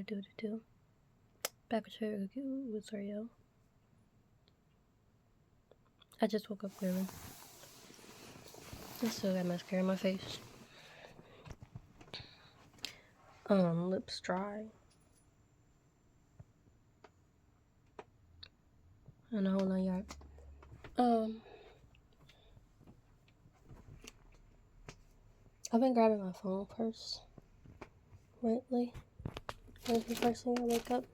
do. Back with cherry cookie with Oreo. I just woke up clearly. I still got mascara in my face. Lips dry. And a whole 9 yard. I've been grabbing my phone first lately. Like the first thing I wake up.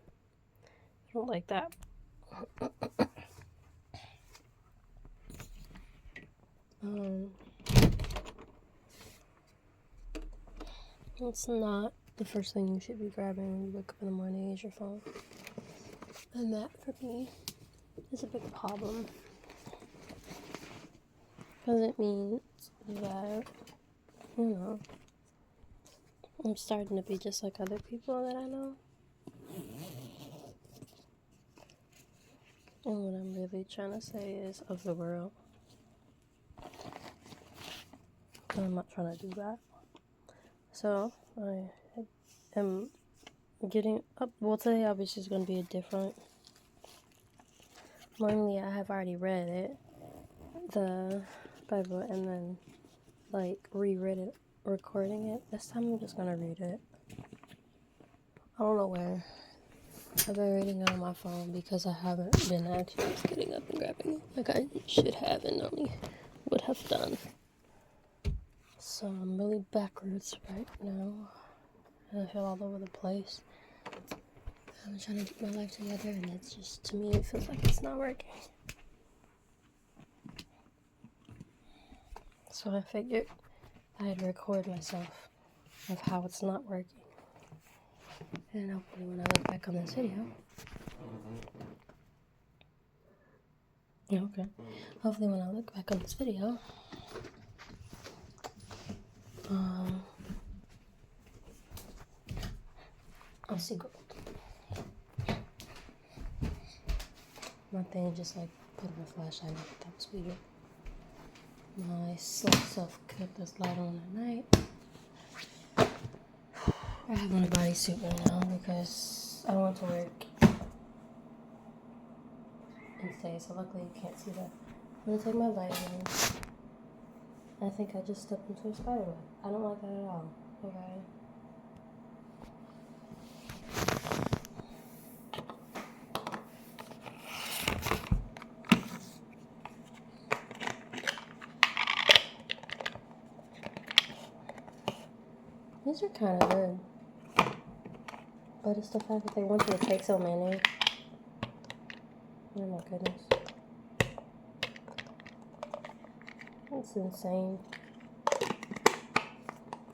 I don't like that. It's not the first thing you should be grabbing when you wake up in the morning is your phone. And that, for me, is a big problem. Because it means that, you know, I'm starting to be just like other people that I know. And what I'm really trying to say is of the world. And I'm not trying to do that. So, I am getting up. Well, today obviously is going to be a different. Normally I have already read it, the Bible, and then, like, reread it, recording it. This time I'm just going to read it. I don't know where. I've been reading it on my phone because I haven't been actually just getting up and grabbing it like I should have and normally would have done. So I'm really backwards right now. And I feel all over the place. I'm trying to get my life together and it's just, to me, it feels like it's not working. So I figured I'd record myself of how it's not working. And hopefully when I look back on this video, hopefully when I look back on this video, I'll see gold. My thing just like put on a flashlight, that was weird. My self kept this light on at night. I have on a bodysuit right now because I went to work and stay, so luckily you can't see that. I'm gonna take my vitamins. I think I just stepped into a spider web. I don't like that at all, okay? These are kind of good. But it's the fact that they want you to take so many. Oh my goodness. It's insane.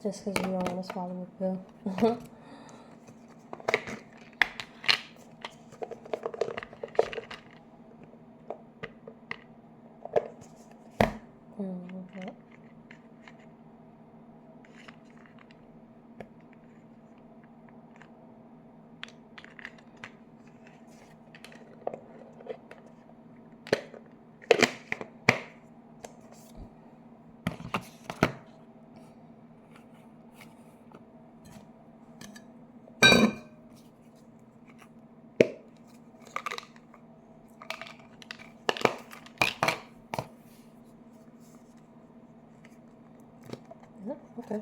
Just because you don't want to swallow a pill. Okay. Okay.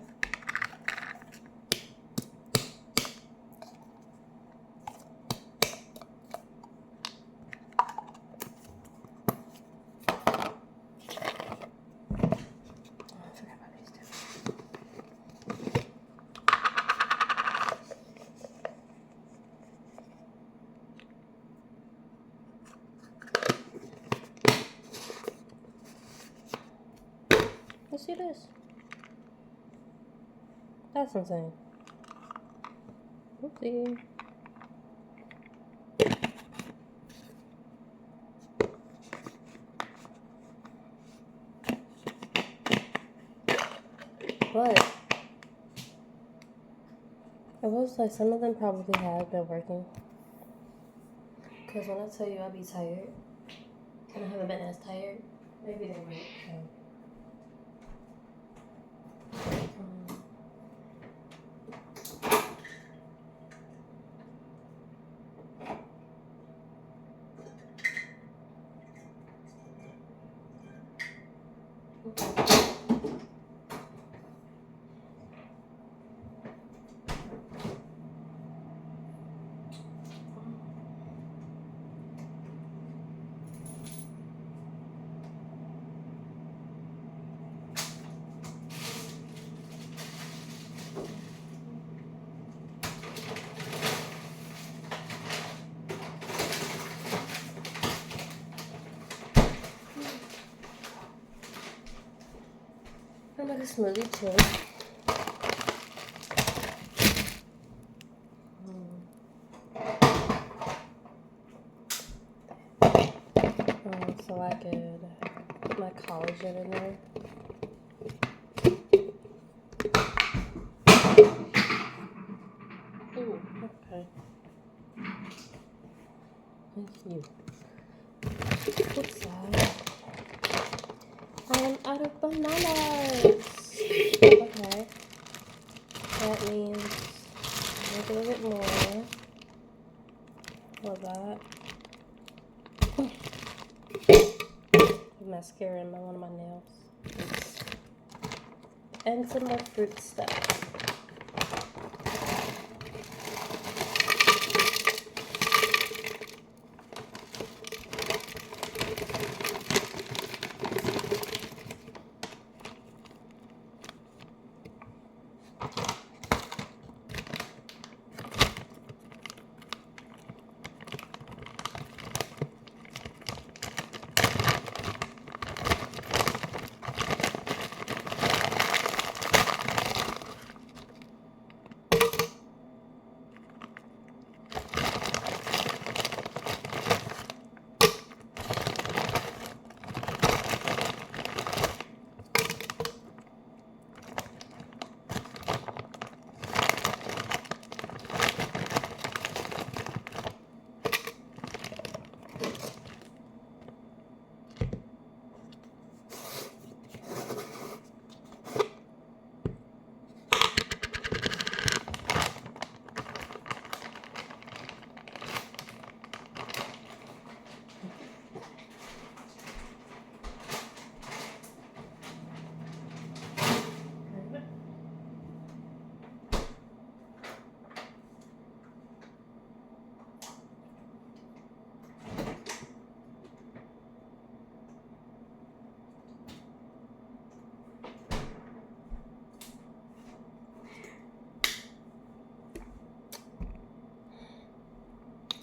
Let's see this. That's insane. Oopsie. But I was like, some of them probably have been working. Because when I tell you I'll be tired, and I haven't been as tired, maybe they might. I make a smoothie too. So I could put my collagen in there. Ooh, okay. Thank you. What's that? I am out of bananas. Okay. That means make a little bit more of that. Mascara in one of my nails. And some more fruit stuff.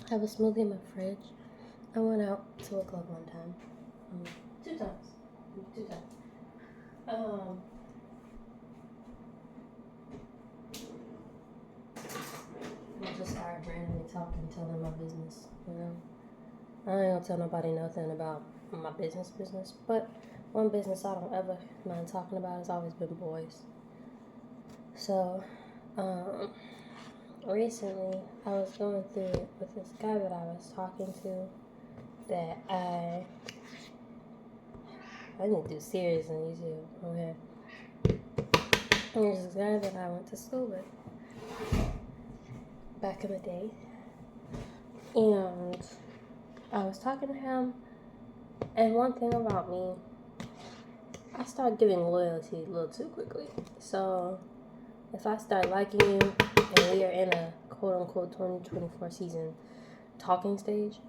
I have a smoothie in my fridge. I went out to a club one time. Two times. I just started randomly talking, telling my business, you know. I ain't gonna tell nobody nothing about my business, but one business I don't ever mind talking about has always been boys. So, recently I was going through it with this guy that I was talking to that I need to do serious on YouTube, okay? And there's this guy that I went to school with back in the day, and I was talking to him, and one thing about me, I start giving loyalty a little too quickly. So if I start liking you and we are in a quote-unquote 2024 season talking stage,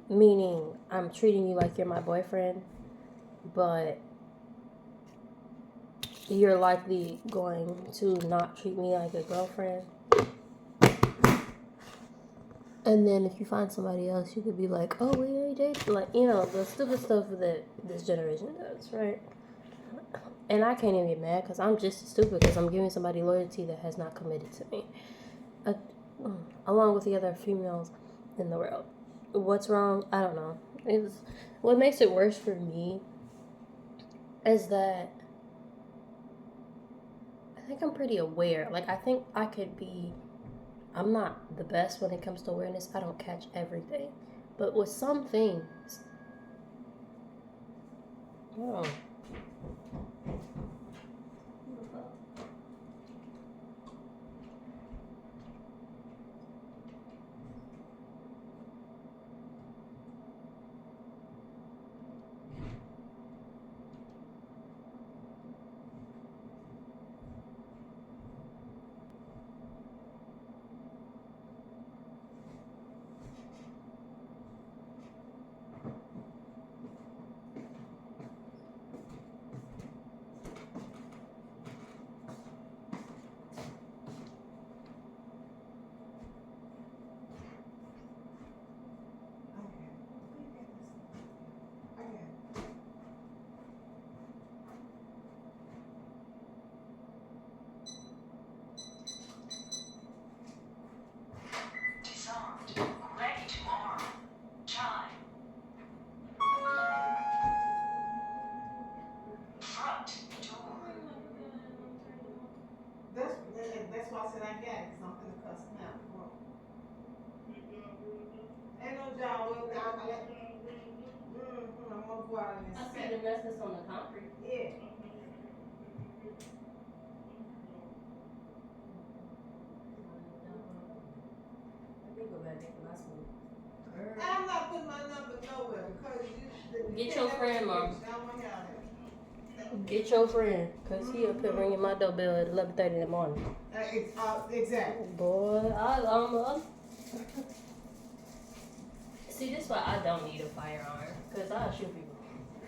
meaning I'm treating you like you're my boyfriend, but you're likely going to not treat me like a girlfriend. And then if you find somebody else, you could be like, oh, we ain't dating. Like, you know, the stupid stuff that this generation does, right? And I can't even get mad because I'm just as stupid because I'm giving somebody loyalty that has not committed to me. Along with the other females in the world. What's wrong? I don't know. What makes it worse for me is that I think I'm pretty aware. Like, I think I could be... I'm not the best when it comes to awareness. I don't catch everything. But with some things... Oh. before I I see the mess that's on the concrete. Yeah. And I'm not putting my number nowhere because you Get can't your never friend, Mom. I don't want to hear all that. Get your friend, cause he up here ringing my doorbell at 11:30 in the morning. Exactly. Boy, see, this is why I don't need a firearm, cause I'll shoot people.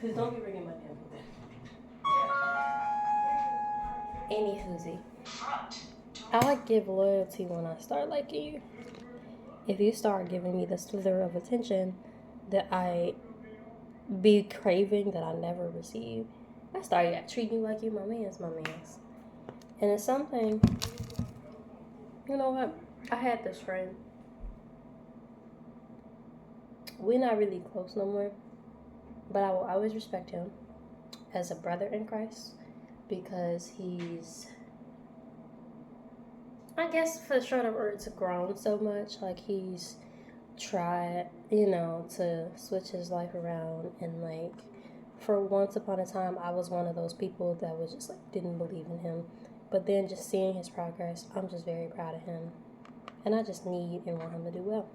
Cause don't be ringing my damn doorbell. Anywhoosie, I give loyalty when I start liking you. If you start giving me the slither of attention that I be craving that I never receive, I start treating you like you my man's. And it's something, you know what? I had this friend. We're not really close no more, but I will always respect him as a brother in Christ because he's, I guess for short of words, grown so much. Like he's tried, to switch his life around, and like for once upon a time I was one of those people that was just like didn't believe in him, but then just seeing his progress, I'm just very proud of him, and I just need and want him to do well.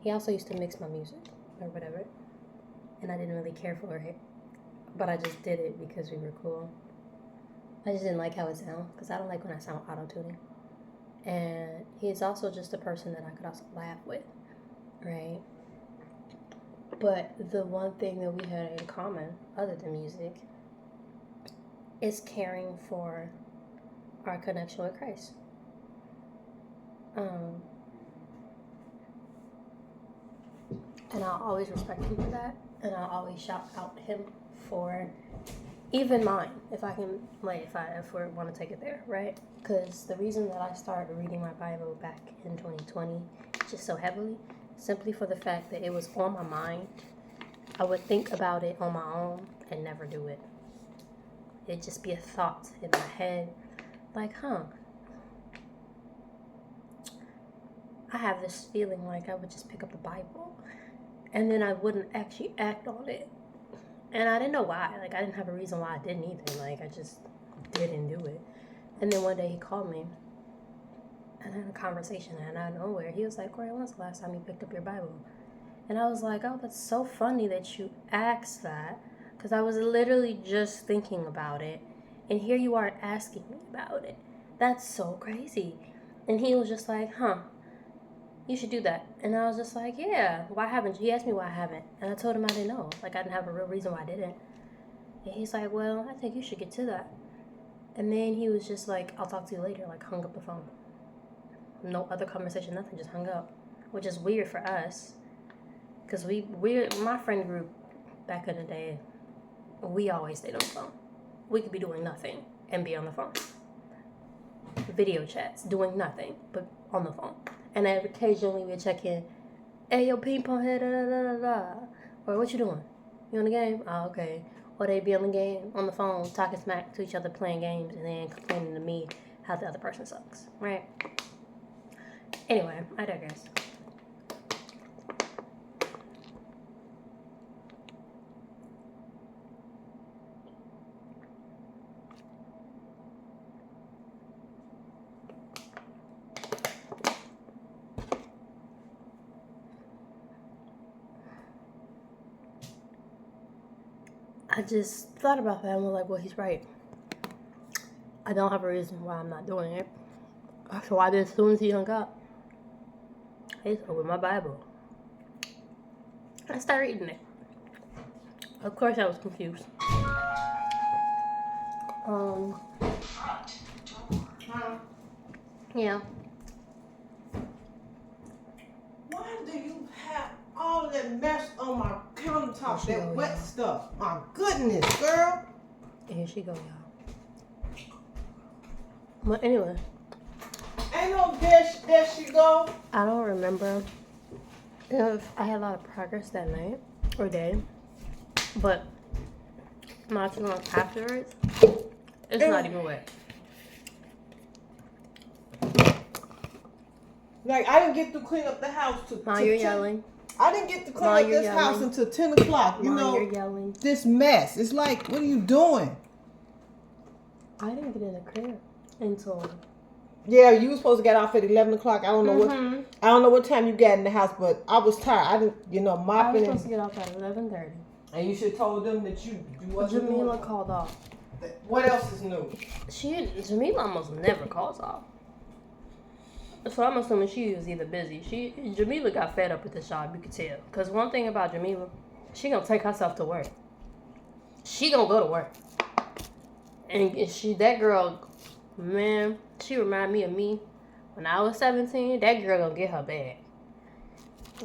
He also used to mix my music or whatever, and I didn't really care for it, but I just did it because we were cool. I just didn't like how it sounded because I don't like when I sound auto-tuning. And he's also just a person that I could also laugh with, right? But the one thing that we had in common, other than music, is caring for our connection with Christ. And I'll always respect him for that, and I'll always shout out him for even mine, if I can, like, if we want to take it there, right? Because the reason that I started reading my Bible back in 2020 just so heavily, simply for the fact that it was on my mind. I would think about it on my own and never do it. It'd just be a thought in my head, like, I have this feeling like I would just pick up the Bible, and then I wouldn't actually act on it. And I didn't know why. Like, I didn't have a reason why I didn't either. Like, I just didn't do it. And then one day he called me, and I had a conversation, and out of nowhere, he was like, Corey, when's the last time you picked up your Bible? And I was like, oh, that's so funny that you asked that, because I was literally just thinking about it, and here you are asking me about it. That's so crazy. And he was just like, you should do that. And I was just like, yeah, why haven't you? He asked me why I haven't. And I told him I didn't know. Like, I didn't have a real reason why I didn't. And he's like, well, I think you should get to that. And then he was just like, I'll talk to you later. Like, hung up the phone. No other conversation, nothing, just hung up. Which is weird for us. Because my friend group back in the day, we always stayed on the phone. We could be doing nothing and be on the phone. Video chats, doing nothing, but on the phone. And occasionally we'd check in, hey, yo, ping pong head, da da da da da. Or what you doing? You on the game? Oh, okay. Or they'd be on the game, on the phone, talking smack to each other, playing games, and then complaining to me how the other person sucks, right? Anyway, I digress. I just thought about that and was like, well, he's right. I don't have a reason why I'm not doing it. So I did as soon as he hung up. I just opened my Bible. I started reading it. Of course I was confused. Yeah. Why do you have all that mess on my countertop, that wet stuff? My goodness, girl. Here she go, y'all. But anyway. Ain't no there she go. I don't remember if I had a lot of progress that night or day, but not too long afterwards, it's not even wet. Like, I didn't get to clean up the house Mom, you're yelling. I didn't get to clean up this house until 10 o'clock. You know, you're yelling. This mess. It's like, what are you doing? I didn't get in the crib until. Yeah, you were supposed to get off at 11 o'clock. I don't know what time you got in the house, but I was tired. I didn't, mopping. I was supposed to get off at 11:30. And you should have told them that you wasn't doing. Jamila called off. What else is new? Jamila almost never calls off. So I'm assuming she was either busy. Jamila got fed up with the job, you could tell. Because one thing about Jamila, she gonna take herself to work. She gonna go to work. And that girl, man, she remind me of me when I was 17. That girl gonna get her bag.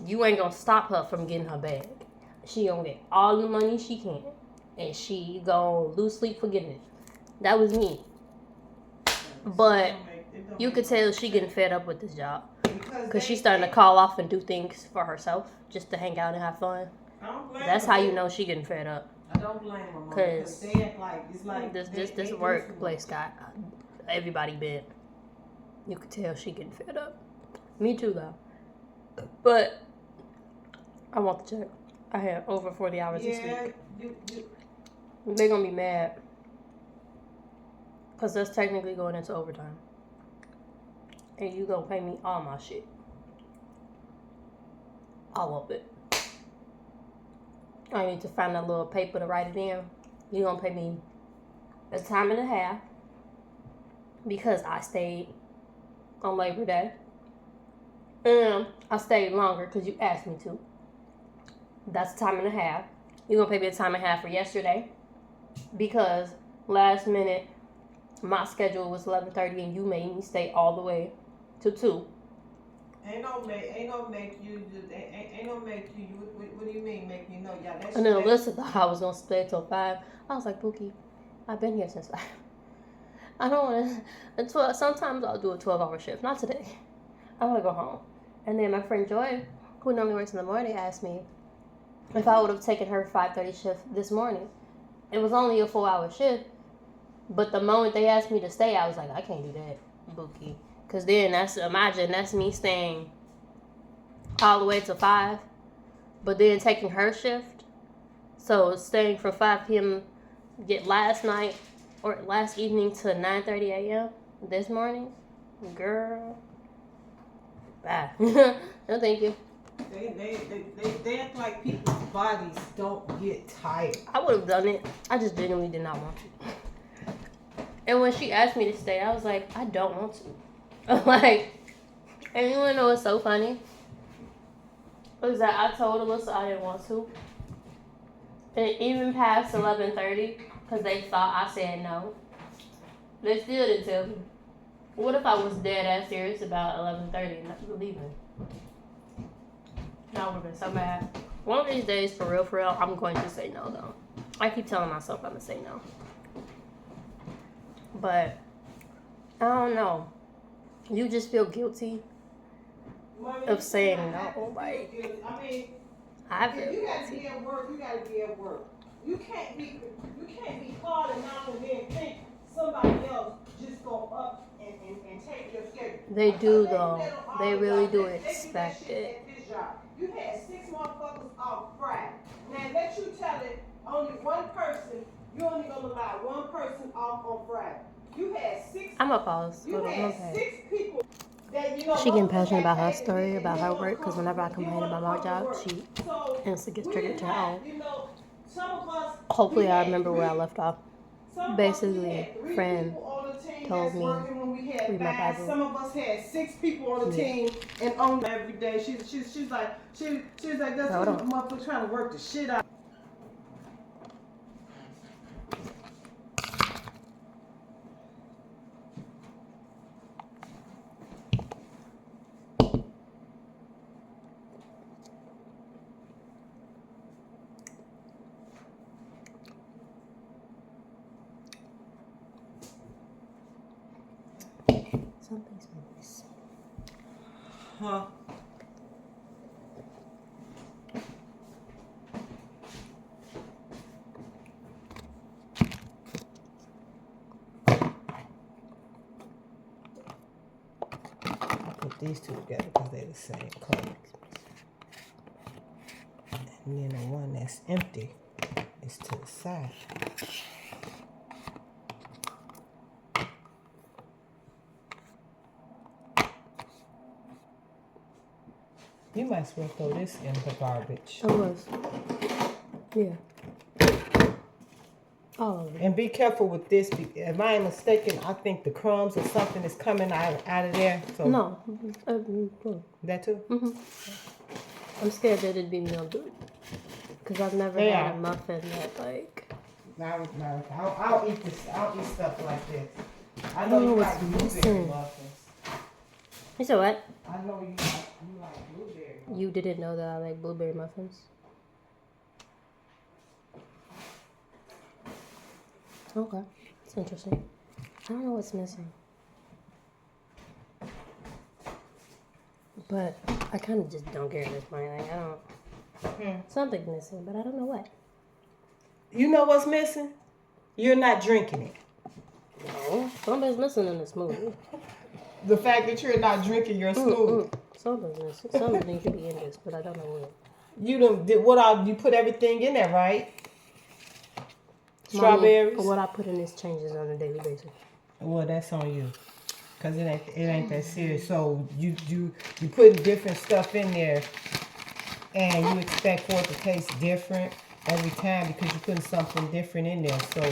You ain't gonna stop her from getting her bag. She gonna get all the money she can. And she gonna lose sleep for getting it. That was me. But you could tell she getting fed up with this job. Because she's starting to call off and do things for herself just to hang out and have fun. That's how you know she getting fed up. I don't blame them. Because they act like, it's like this workplace got everybody bent. You could tell she getting fed up. Me too, though. But I want the check. I had over 40 hours this week. They're going to be mad. Because that's technically going into overtime. And you going to pay me all my shit. All of it. I need to find a little paper to write it in. You going to pay me a time and a half. Because I stayed on Labor Day. And I stayed longer because you asked me to. That's a time and a half. You're going to pay me a time and a half for yesterday. Because last minute, my schedule was 11:30 and you made me stay all the way to 2. Ain't no make you. What do you mean make me know? Yeah, that's. And then Alyssa thought I was going to stay till 5. I was like, Pookie, I've been here since 5. I don't want to. Sometimes I'll do a 12-hour shift. Not today. I want to go home. And then my friend Joy, who normally works in the morning, asked me if I would have taken her 5:30 shift this morning. It was only a 4-hour shift, but the moment they asked me to stay, I was like, I can't do that, Bookie. Because then that's me staying all the way to 5, but then taking her shift. So staying from 5 p.m. get last evening to 9:30 a.m. this morning, girl. Bye. No, thank you. They act like people's bodies don't get tired. I would have done it. I just genuinely did not want to. And when she asked me to stay, I was like, I don't want to. Like, and you wanna know what's so funny? Was that I told Alyssa I didn't want to. And even past 11:30, because they thought I said no, they still didn't tell me. What if I was dead ass serious about 11:30 and not leaving? I would have been so mad. One of these days, for real, I'm going to say no, though. I keep telling myself I'm going to say no. But, I don't know. You just feel guilty of saying no. Like, I feel you got to be at work. You got to be at work. You can't be calling out and then think somebody else just go up and take your schedule. They do, though. They really do expect it. You had 6 motherfuckers off Friday. Now let you tell it, only one person, you only gonna allow one person off on Friday. You had 6. I'm a pause. You had 6 people that She getting passionate about her story, about her work, because whenever I complain about my job, she instantly gets triggered to her own. Hopefully I remember where I left off. Basically, friend told me read my Bible. Some of us had 6 people on the team and on every day. She's like that's what a motherfucker trying to work the shit out. Something's missing. Huh? I put these two together because they're the same color. And then the one that's empty is to the side. You might as well throw this in the garbage. I was. Yeah. All of it. And be careful with this. If I ain't mistaken, I think the crumbs or something is coming out of there. So No. That too? Mm-hmm. I'm scared that it'd be mildew. Because I've never had a muffin that, like... No, I don't eat this. I don't eat stuff like this. I don't know know you what's like blueberry missing. muffins. You said what? I know you like blueberry muffins. You didn't know that I like blueberry muffins? Okay. It's interesting. I don't know what's missing. But I kind of just don't care at this point. Like, I don't... Something's missing, but I don't know what. You know what's missing? You're not drinking it. No. Something's missing in the smoothie. The fact that you're not drinking your smoothie. Something's missing. Something should be in this, but I don't know what. You put everything in there, right? Strawberries. Mommy, what I put in this changes on a daily basis. Well, that's on you, cause it ain't that serious. So you putting different stuff in there, and you expect for it to taste different every time because you're putting something different in there. So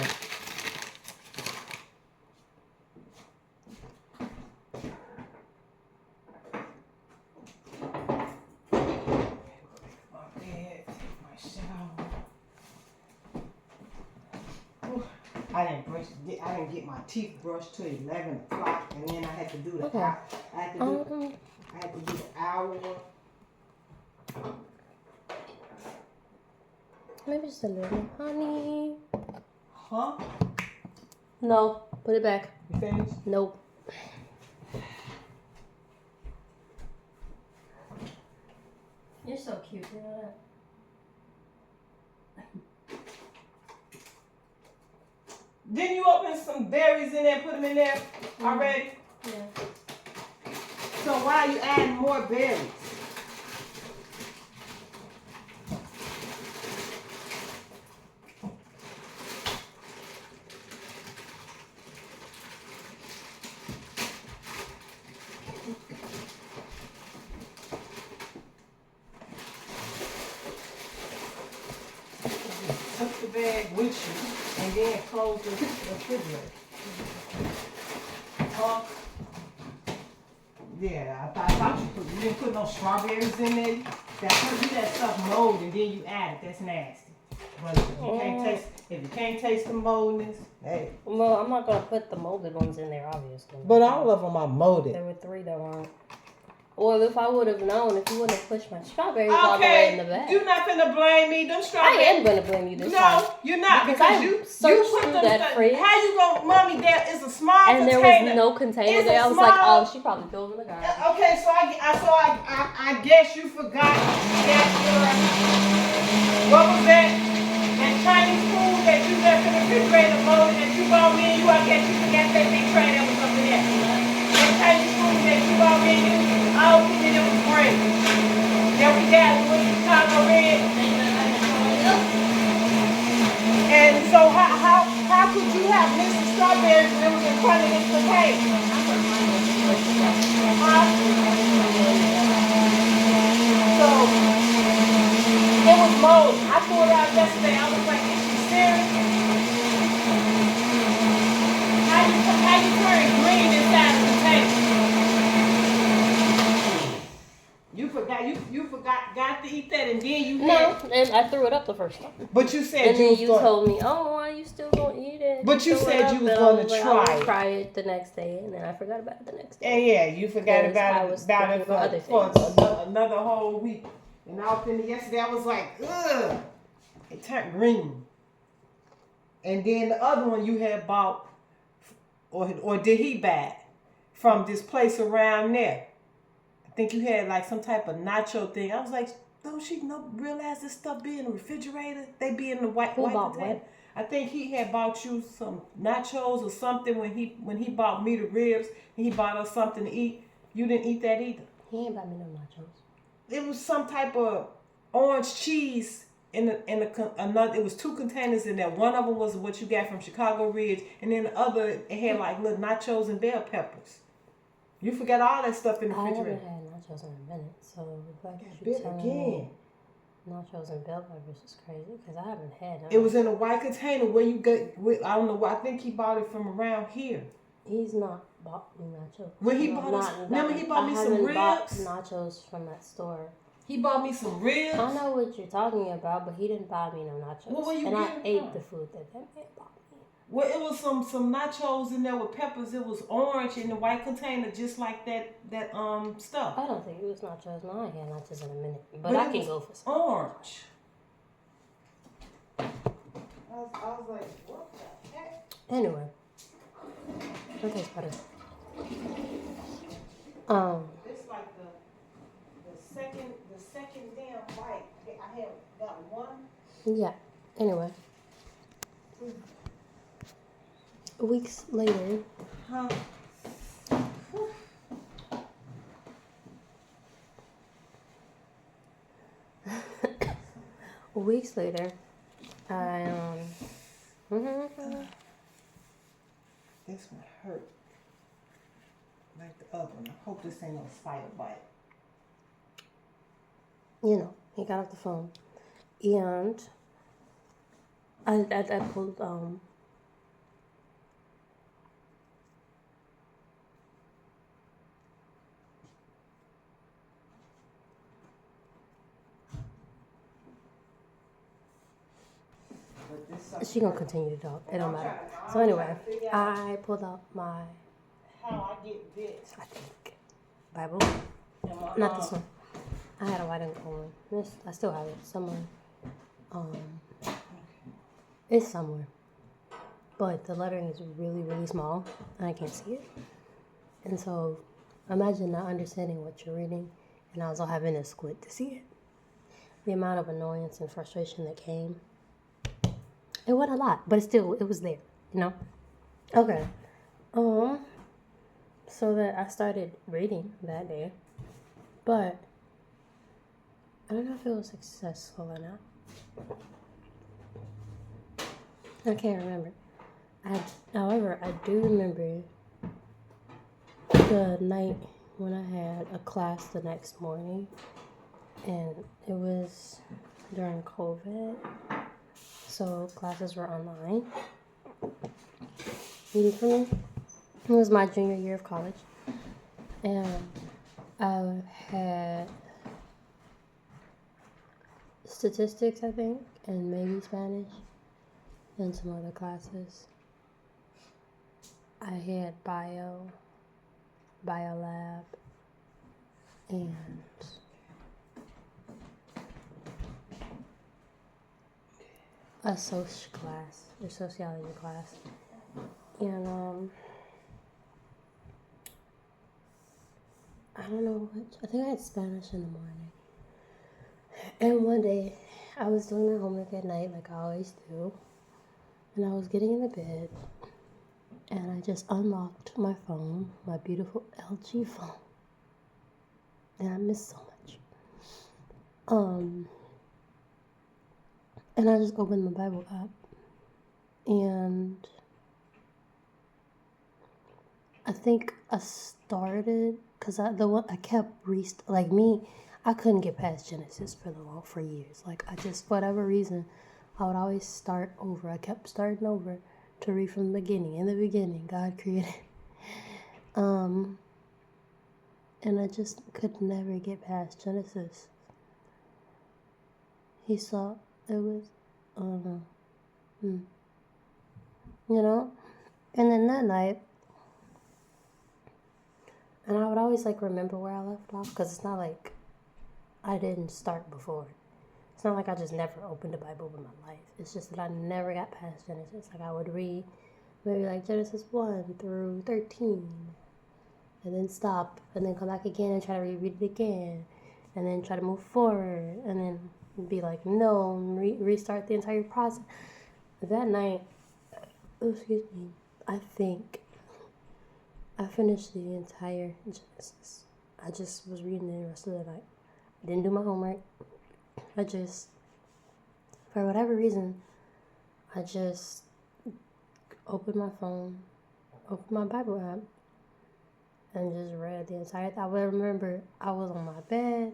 I didn't get my teeth brushed till 11 o'clock, and then I had to do the hour. I had to do the hour. Maybe just a little honey. Huh? No, put it back. You finished? Nope. You're so cute, you know that? Didn't you open some berries in there and put them in there already? Yeah. So why are you adding more berries? Took the bag with you and then close the refrigerator. Huh? Yeah, I thought you didn't put no strawberries in there. That stuff mold and then you add it. That's nasty. But if you can't taste the moldness, hey. Well, I'm not gonna put the molded ones in there, obviously. But all of them are molded. There were 3 that weren't. Well, if I would have known, if you wouldn't have pushed my strawberries all the way in the back. You're not finna blame me. Them strawberries. I am gonna blame you this time. No, you're not because you searched put through them that fridge. How you gonna, mommy? There is a small and container. There was no container there. I was like, oh, she probably filled in the garbage. Okay, so I guess you forgot that what was that? That Chinese food that you left in the refrigerator molded that you bought me and I guess you forgot that big tray that was up there. That Chinese food that you bought me and I opened it was great. Then we got with Chicago red. And so how could you have missed the strawberries when it was in front of this container? So it was mold. I threw it out yesterday. I was like, is she serious? How you turn green inside the container? You got to eat that and then you and I threw it up the first time. But you said and then you told me, oh, why you still gonna eat it? But you said you was gonna try it the next day, and then I forgot about it the next day. And yeah, you forgot about it for another whole week. And I opened it yesterday. I was like, ugh, it turned green. And then the other one you had bought, or did he buy from this place around there? I think you had like some type of nacho thing. I was like, don't she realize this stuff be in the refrigerator? They be in the white container. I think he had bought you some nachos or something when he bought me the ribs and he bought us something to eat. You didn't eat that either. He ain't bought me no nachos. It was some type of orange cheese another. It was 2 containers in there. One of them was what you got from Chicago Ridge, and then the other it had like little nachos and bell peppers. You forgot all that stuff in the refrigerator. I haven't had nachos in a minute, so the fact that Bit you telling again. me nachos and bell peppers is crazy because I haven't had none. It was in a white container where you got. I don't know why. I think he bought it from around here. He's not bought me nachos. When he bought us, remember he bought me some ribs. Bought nachos from that store. He bought me some ribs. I know what you're talking about, but he didn't buy me no nachos. What were you and I ate from? the food that man bought me. Well, it was some nachos in there with peppers. It was orange in the white container, just like that stuff. I don't think it was nachos. No, I had nachos in a minute, but I can go for some orange. I was like, what the heck? Anyway, that tastes better. It's like the second damn bite. I have got one. Yeah. Anyway. Weeks later. Huh? Weeks later, I This one hurt like the other one. I hope this ain't no spider bite. You know, he got off the phone, and I pulled She gonna continue to talk. It don't matter. So anyway, I pulled out my how I get bit. I think Bible. Not this one. I had a white and gold one. I still have it somewhere. It's somewhere, but the lettering is really, really small, and I can't see it. And so, imagine not understanding what you're reading, and also having to squint to see it. The amount of annoyance and frustration that came. It wasn't a lot, but it was there, you know? Okay. So that I started reading that day, but I don't know if it was successful or not. I can't remember. However, I do remember the night when I had a class the next morning, and it was during COVID. So classes were online. It was my junior year of college. And I had statistics, I think, and maybe Spanish, and some other classes. I had bio lab, and a sociology class, and I don't know which. I think I had Spanish in the morning. And one day, I was doing my homework at night, like I always do, and I was getting in the bed, and I just unlocked my phone, my beautiful LG phone, that I miss so much. And I just opened my Bible app, and I think I started, because I kept like me, I couldn't get past Genesis for years. Like, I just, for whatever reason, I would always start over. I kept starting over to read from the beginning. In the beginning, God created. And I just could never get past Genesis. He saw it was, you know? And then that night, and I would always, like, remember where I left off, because it's not like I didn't start before. It's not like I just never opened the Bible in my life. It's just that I never got past Genesis. Like, I would read maybe, like, Genesis 1 through 13, and then stop, and then come back again and try to reread it again, and then try to move forward, and then be like, no, and restart the entire process. That night, I think I finished the entire Genesis. I just was reading it the rest of the night. I didn't do my homework. I just for whatever reason, I just opened my phone, opened my Bible app, and just read the entire thing. I remember I was on my bed,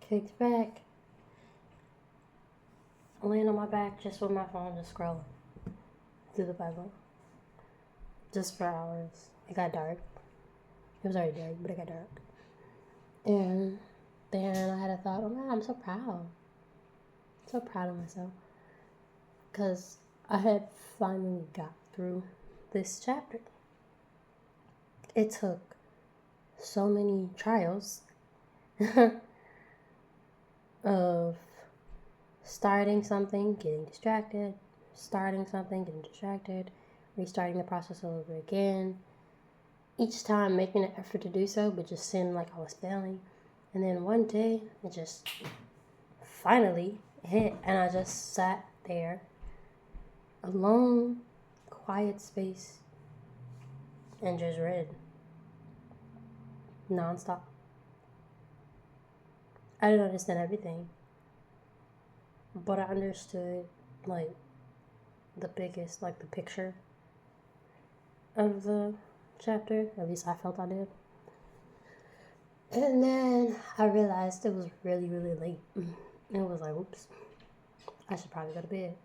kicked back, laying on my back just with my phone, just scrolling through the Bible. Just for hours. It got dark. It was already dark, but it got dark. And then I had a thought, oh man, I'm so proud. So proud of myself. Because I had finally got through this chapter. It took so many trials of starting something, getting distracted, starting something, getting distracted, restarting the process all over again. Each time making an effort to do so, but just seemed like I was failing. And then one day, it just finally hit, and I just sat there, alone, quiet space, and just read. Non-stop. I didn't understand everything, but I understood, like, the biggest, like, the picture of the chapter. At least I felt I did. And then I realized it was really, really late. It was like, oops, I should probably go to bed.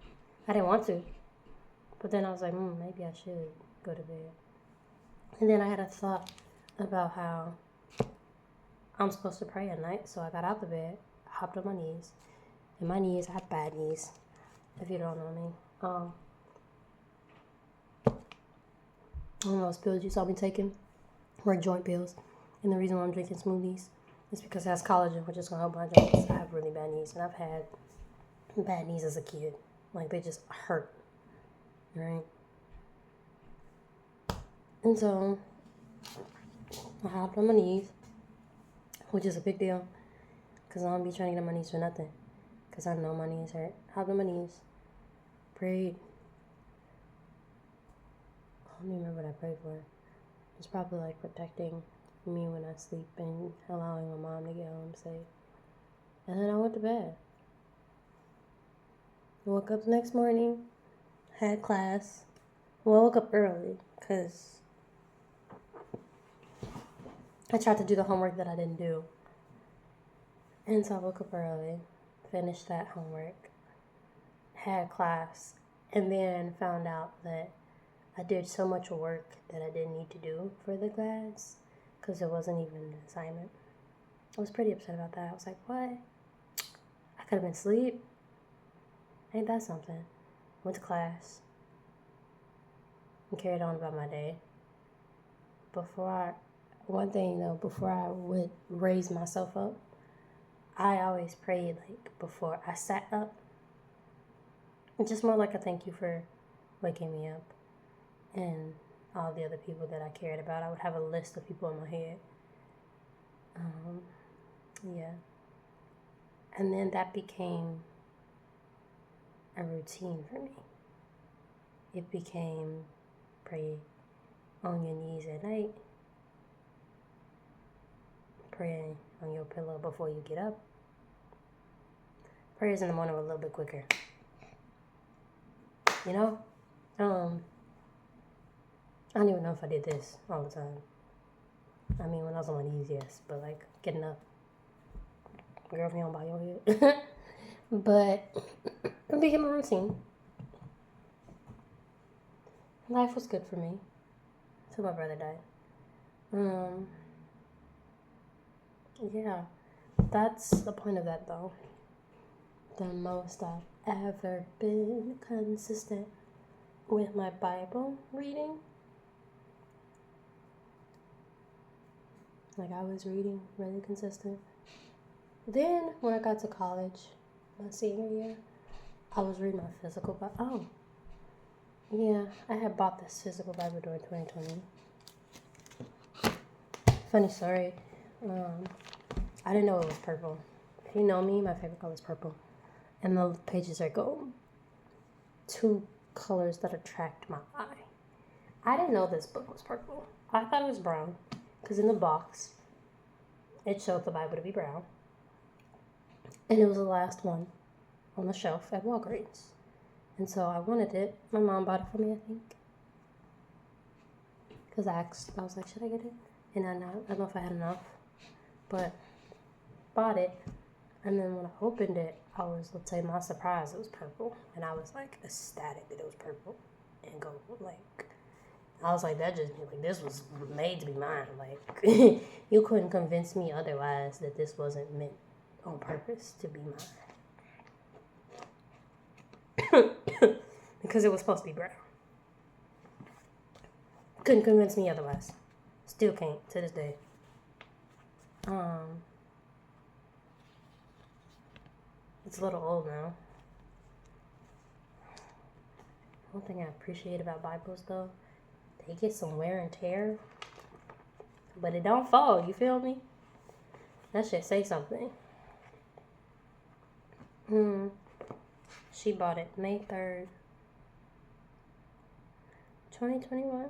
I didn't want to, but then I was like, maybe I should go to bed. And then I had a thought about how I'm supposed to pray at night, so I got out the bed, hopped on my knees. And my knees, I have bad knees, if you don't know me. I don't know, those pills you saw me taking were joint pills. And the reason why I'm drinking smoothies is because it has collagen, which is going to help my joints. I have really bad knees, and I've had bad knees as a kid. Like, they just hurt, right? And so, I hopped on my knees, which is a big deal, because I don't be trying to get on my knees for nothing, because I know my knees hurt. Hopped on my knees, prayed. I don't even remember what I prayed for. It's probably like protecting me when I sleep and allowing my mom to get home safe. And then I went to bed. Woke up the next morning, had class. Well, I woke up early because I tried to do the homework that I didn't do. And so I woke up early, finished that homework, had class, and then found out that I did so much work that I didn't need to do for the class because it wasn't even an assignment. I was pretty upset about that. I was like, what? I could have been asleep. Ain't that something? Went to class and carried on about my day. Before I would raise myself up, I always prayed, like, before I sat up. Just more like a thank you for waking me up. And all the other people that I cared about. I would have a list of people in my head. Yeah. And then that became a routine for me. It became pray on your knees at night. Pray on your pillow before you get up. Prayers in the morning were a little bit quicker. You know? I don't even know if I did this all the time. I mean, when I was on my knees, yes. But, like, getting up. Girl, if you don't bow your head. But it became a routine. Life was good for me. Until my brother died. Yeah. That's the point of that, though. The most I've ever been consistent with my Bible reading. Like, I was reading really consistent. Then, when I got to college, my senior year, I was reading my physical Bible. Oh, yeah, I had bought this physical Bible during 2020. Funny story. I didn't know it was purple. If you know me, my favorite color is purple. And the pages are gold. Two colors that attract my eye. I didn't know this book was purple. I thought it was brown. Because in the box, it showed the Bible to be brown. And it was the last one on the shelf at Walgreens. And so I wanted it. My mom bought it for me, I think. Because I was like, should I get it? And I don't know if I had enough. But bought it. And then when I opened it, let's say my surprise, it was purple. And I was like ecstatic that it was purple and gold. Like, I was like, this was made to be mine. Like, you couldn't convince me otherwise that this wasn't meant on purpose to be mine. Because it was supposed to be brown. Couldn't convince me otherwise. Still can't to this day. It's a little old now. One thing I appreciate about Bibles though, they get some wear and tear, but it don't fall, you feel me? That should say something. She bought it May 3rd, 2021,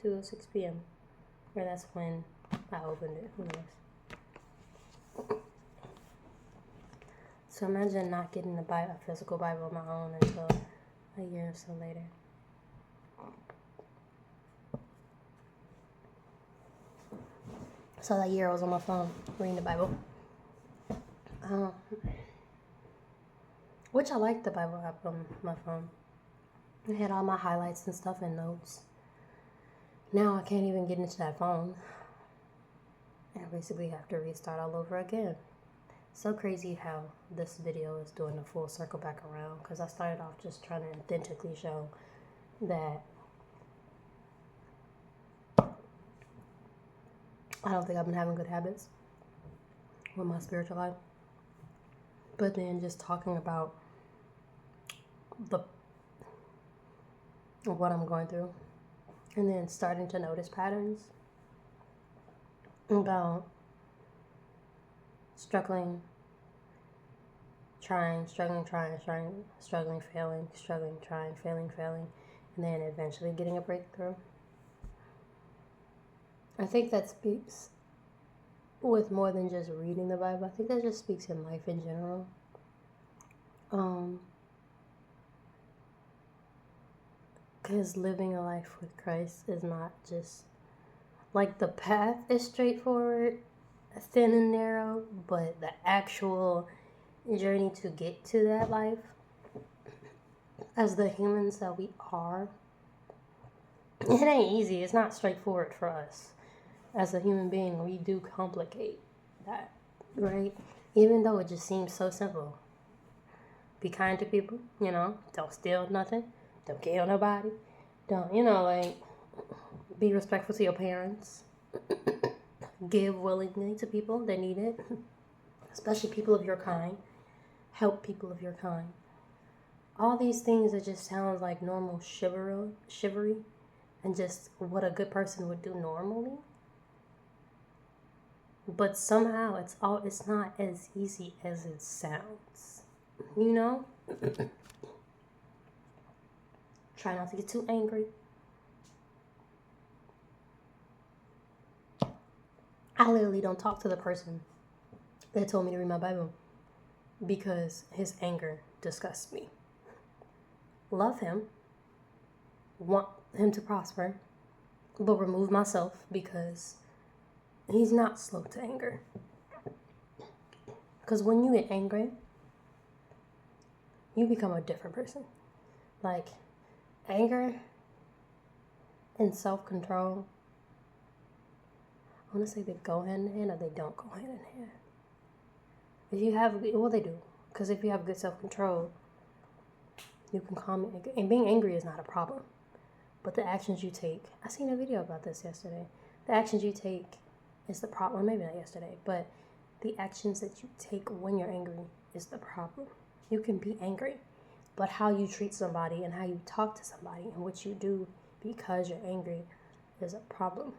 2:06 p.m. Or that's when I opened it, who knows. So imagine not getting a physical Bible of my own until a year or so later. So that year I was on my phone reading the Bible. Which I liked the Bible app on my phone. It had all my highlights and stuff and notes. Now I can't even get into that phone. I basically have to restart all over again. So crazy how this video is doing a full circle back around, because I started off just trying to authentically show that I don't think I've been having good habits with my spiritual life. But then just talking about what I'm going through, and then starting to notice patterns about struggling, trying, failing, failing, and then eventually getting a breakthrough. I think that speaks with more than just reading the Bible. I think that just speaks in life in general. Because living a life with Christ is not just, like, the path is straightforward, thin and narrow, but the actual journey to get to that life, as the humans that we are, it ain't easy. It's not straightforward for us. As a human being, we do complicate that, right? Even though it just seems so simple. Be kind to people, don't steal nothing, don't kill nobody, don't, be respectful to your parents, give willingly to people that need it, especially people of your kind, help people of your kind. All these things that just sounds like normal chivalry and just what a good person would do normally. But somehow it's not as easy as it sounds. Try not to get too angry. I literally don't talk to the person that told me to read my Bible because his anger disgusts me. Love him, want him to prosper, but remove myself because he's not slow to anger. Because when you get angry, you become a different person. Like, anger and self-control, I want to say they go hand in hand or they don't go hand in hand. If you have, well, they do. Because if you have good self-control, you can calm it. And being angry is not a problem. But the actions you take, I seen a video about this yesterday. The actions you take is the problem. Maybe not yesterday, but the actions that you take when you're angry is the problem. You can be angry, but how you treat somebody and how you talk to somebody and what you do because you're angry is a problem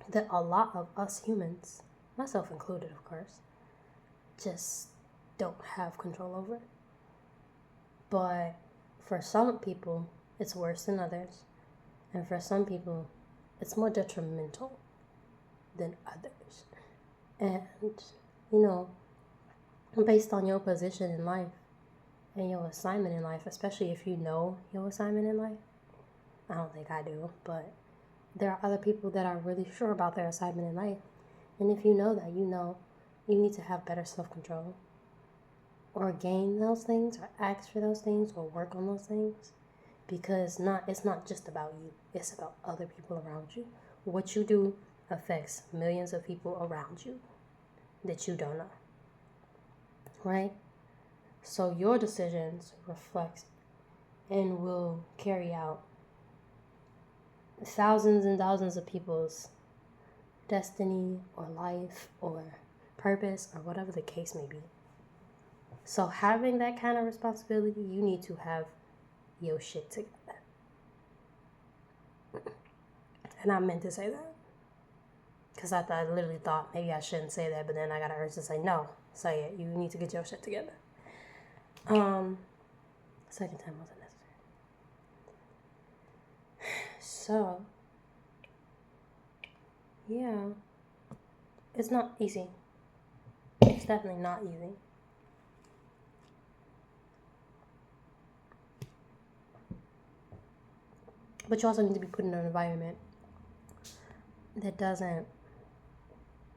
that a lot of us humans, myself included, of course, just don't have control over. But for some people, it's worse than others. And for some people, it's more detrimental than others. And, you know, based on your position in life and your assignment in life, especially if you know your assignment in life, I don't think I do, but there are other people that are really sure about their assignment in life. And if you know that, you know you need to have better self-control or gain those things or ask for those things or work on those things, because it's not just about you. It's about other people around you. What you do affects millions of people around you that you don't know, right? So your decisions reflect and will carry out thousands and thousands of people's destiny or life or purpose or whatever the case may be. So having that kind of responsibility, you need to have your shit together. And I meant to say that. Because I literally thought maybe I shouldn't say that, but then I got an urge to say, no, say it. You need to get your shit together. Second time wasn't necessary. So, yeah. It's not easy. It's definitely not easy. But you also need to be put in an environment that doesn't...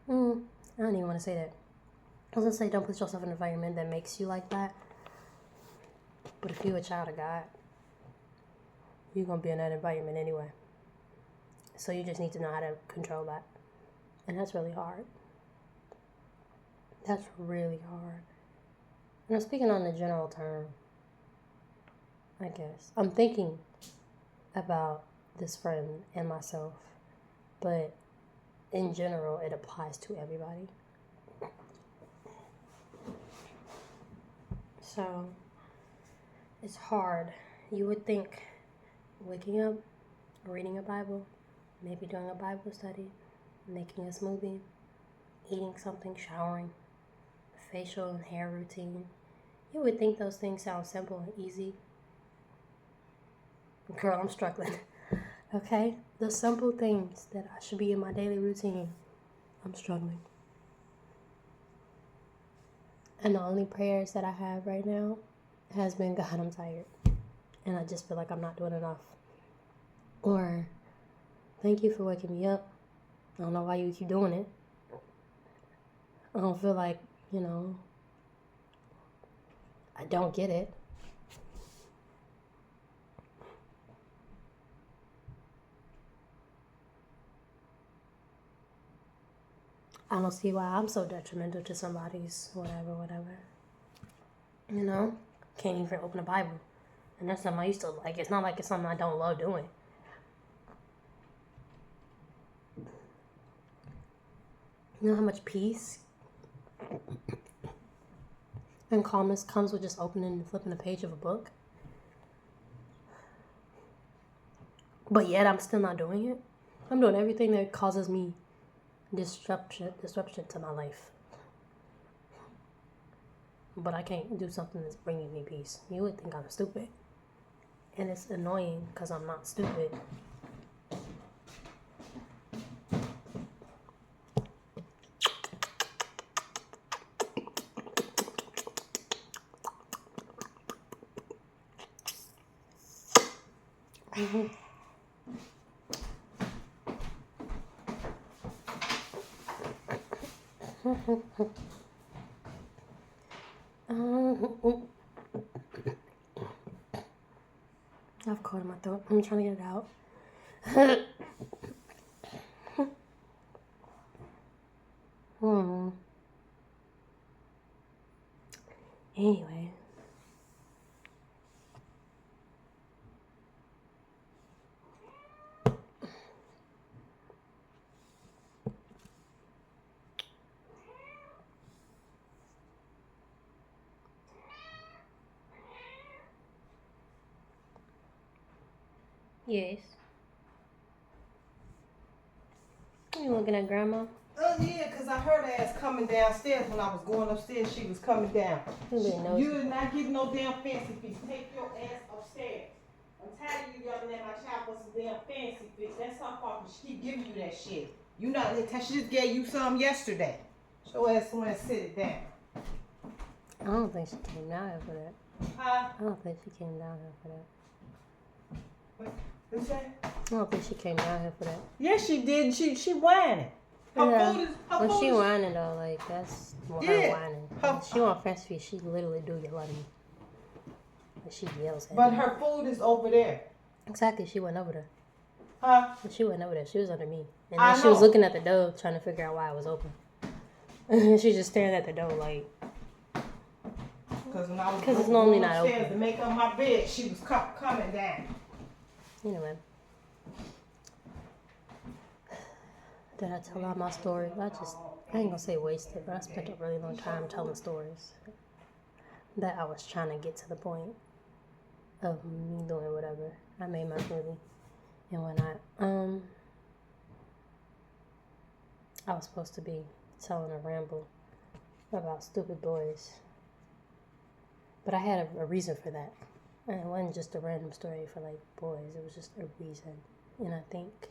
I don't even want to say that. I was going to say don't put yourself in an environment that makes you like that. But if you're a child of God, you're going to be in that environment anyway. So you just need to know how to control that. And that's really hard. That's really hard. And I'm speaking on the general term, I guess. I'm thinking about this friend and myself, but in general, it applies to everybody. So, it's hard. You would think waking up, reading a Bible, maybe doing a Bible study, making a smoothie, eating something, showering, facial and hair routine. You would think those things sound simple and easy. Girl, I'm struggling. Okay? The simple things that I should be in my daily routine, I'm struggling. And the only prayers that I have right now has been, God, I'm tired. And I just feel like I'm not doing enough. Or, thank you for waking me up. I don't know why you keep doing it. I don't feel like, I don't get it. I don't see why I'm so detrimental to somebody's whatever. Can't even open a Bible. And that's something I used to like. It's not like it's something I don't love doing. You know how much peace and calmness comes with just opening and flipping a page of a book? But yet I'm still not doing it. I'm doing everything that causes me disruption to my life. But I can't do something that's bringing me peace. You would think I'm stupid. And it's annoying because I'm not stupid. I've caught in my throat. I'm trying to get it out. Anyway. Yes. You looking at Grandma? Oh, yeah, because I heard her ass coming downstairs when I was going upstairs. She was coming down. You did not get no damn fancy feast. Take your ass upstairs. I'm tired of you yelling at my child for some damn fancy fix. That's her fault. She keep giving you that shit. You not. She just gave you some yesterday. Show ass somewhere and sit it down. I don't think she came down here for that. Huh? I don't think she came down here for that. What's that? I don't think she came down here for that. Yes, she did. She whining. Her food is. When she whining though, like that's more her whining. She want fancy feast. She literally do yell at me. She yells at me. But her food is over there. Exactly. She went over there. Huh? She went over there. She was under me, and then she was looking at the door, trying to figure out why it was open. And she just staring at the door like. Because it's normally not open. To make up my bed, she was coming down. Anyway. Did I tell all my stories? I ain't gonna say wasted, but I spent a really long time telling stories that I was trying to get to the point of me doing whatever. I made my smoothie and whatnot. I was supposed to be telling a ramble about stupid boys, but I had a reason for that. And it wasn't just a random story for like boys. It was just a reason, and I think.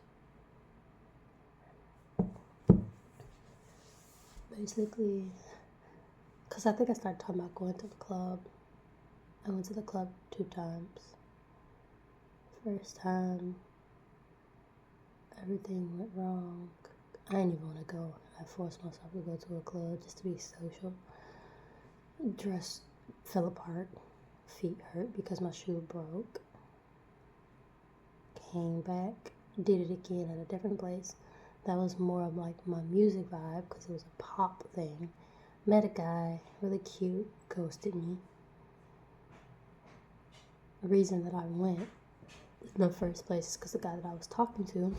Basically, because I think I started talking about going to the club. I went to the club 2 times. First time, everything went wrong. I didn't even want to go. I forced myself to go to a club just to be social. Dress fell apart. Feet hurt because my shoe broke. Came back. Did it again at a different place. That was more of like my music vibe because it was a pop thing. Met a guy, really cute, ghosted me. The reason that I went in the first place is because the guy that I was talking to,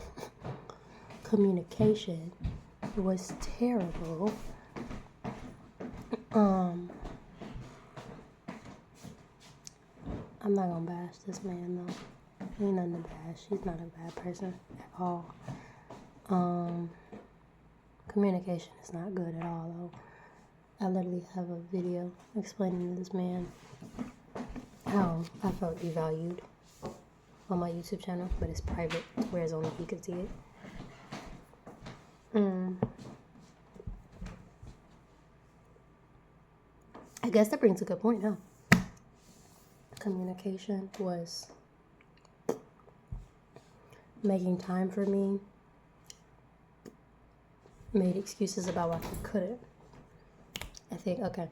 communication was terrible. I'm not gonna bash this man though. Ain't nothing to bash. He's not a bad person at all. Communication is not good at all though. I literally have a video explaining to this man how I felt devalued on my YouTube channel, but it's private, whereas only he could see it. I guess that brings a good point now. Communication was making time for me, made excuses about why I couldn't. I think, okay,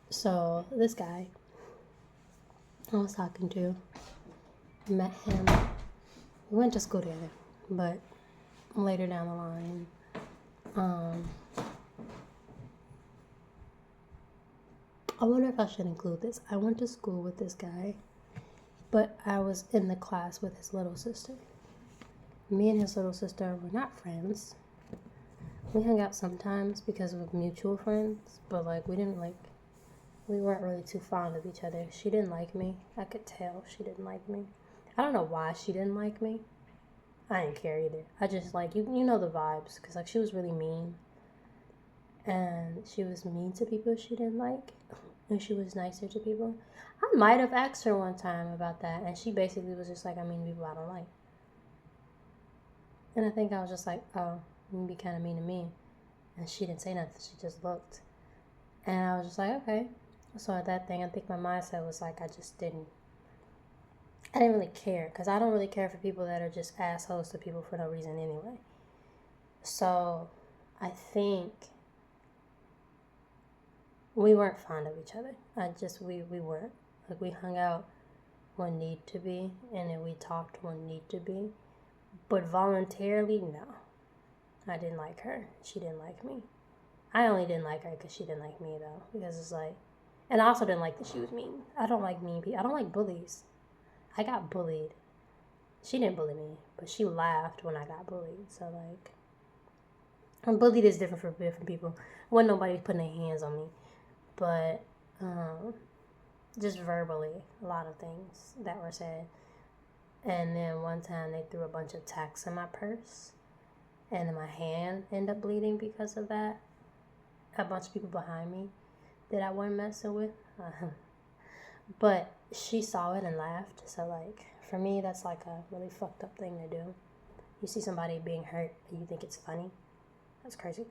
so this guy I was talking to, met him, we went to school together, but later down the line, I wonder if I should include this. I went to school with this guy, but I was in the class with his little sister. Me and his little sister were not friends. We hung out sometimes because of mutual friends, but like we weren't really too fond of each other. She didn't like me. I could tell she didn't like me. I don't know why she didn't like me. I didn't care either. I just like, you know the vibes, because like she was really mean. And she was mean to people she didn't like, and she was nicer to people. I might have asked her one time about that, and she basically was just like, I mean, people I don't like. And I think I was just like, oh, you be kind of mean to me. And she didn't say nothing. She just looked. And I was just like, okay. So at that thing, I think my mindset was like, I didn't really care. Because I don't really care for people that are just assholes to people for no reason anyway. So I think we weren't fond of each other. We weren't. Like, we hung out when need to be, and then we talked when need to be. But voluntarily, no. I didn't like her. She didn't like me. I only didn't like her because she didn't like me, though. Because it's like... And I also didn't like that she was mean. I don't like mean people. I don't like bullies. I got bullied. She didn't bully me, but she laughed when I got bullied. So, like... And bullied is different for different people. Wasn't nobody putting their hands on me. But, just verbally, a lot of things that were said. And then one time they threw a bunch of tacks in my purse. And then my hand ended up bleeding because of that. A bunch of people behind me that I wasn't messing with. But she saw it and laughed. So, like, For me, that's like a really fucked up thing to do. You see somebody being hurt and you think it's funny. That's crazy.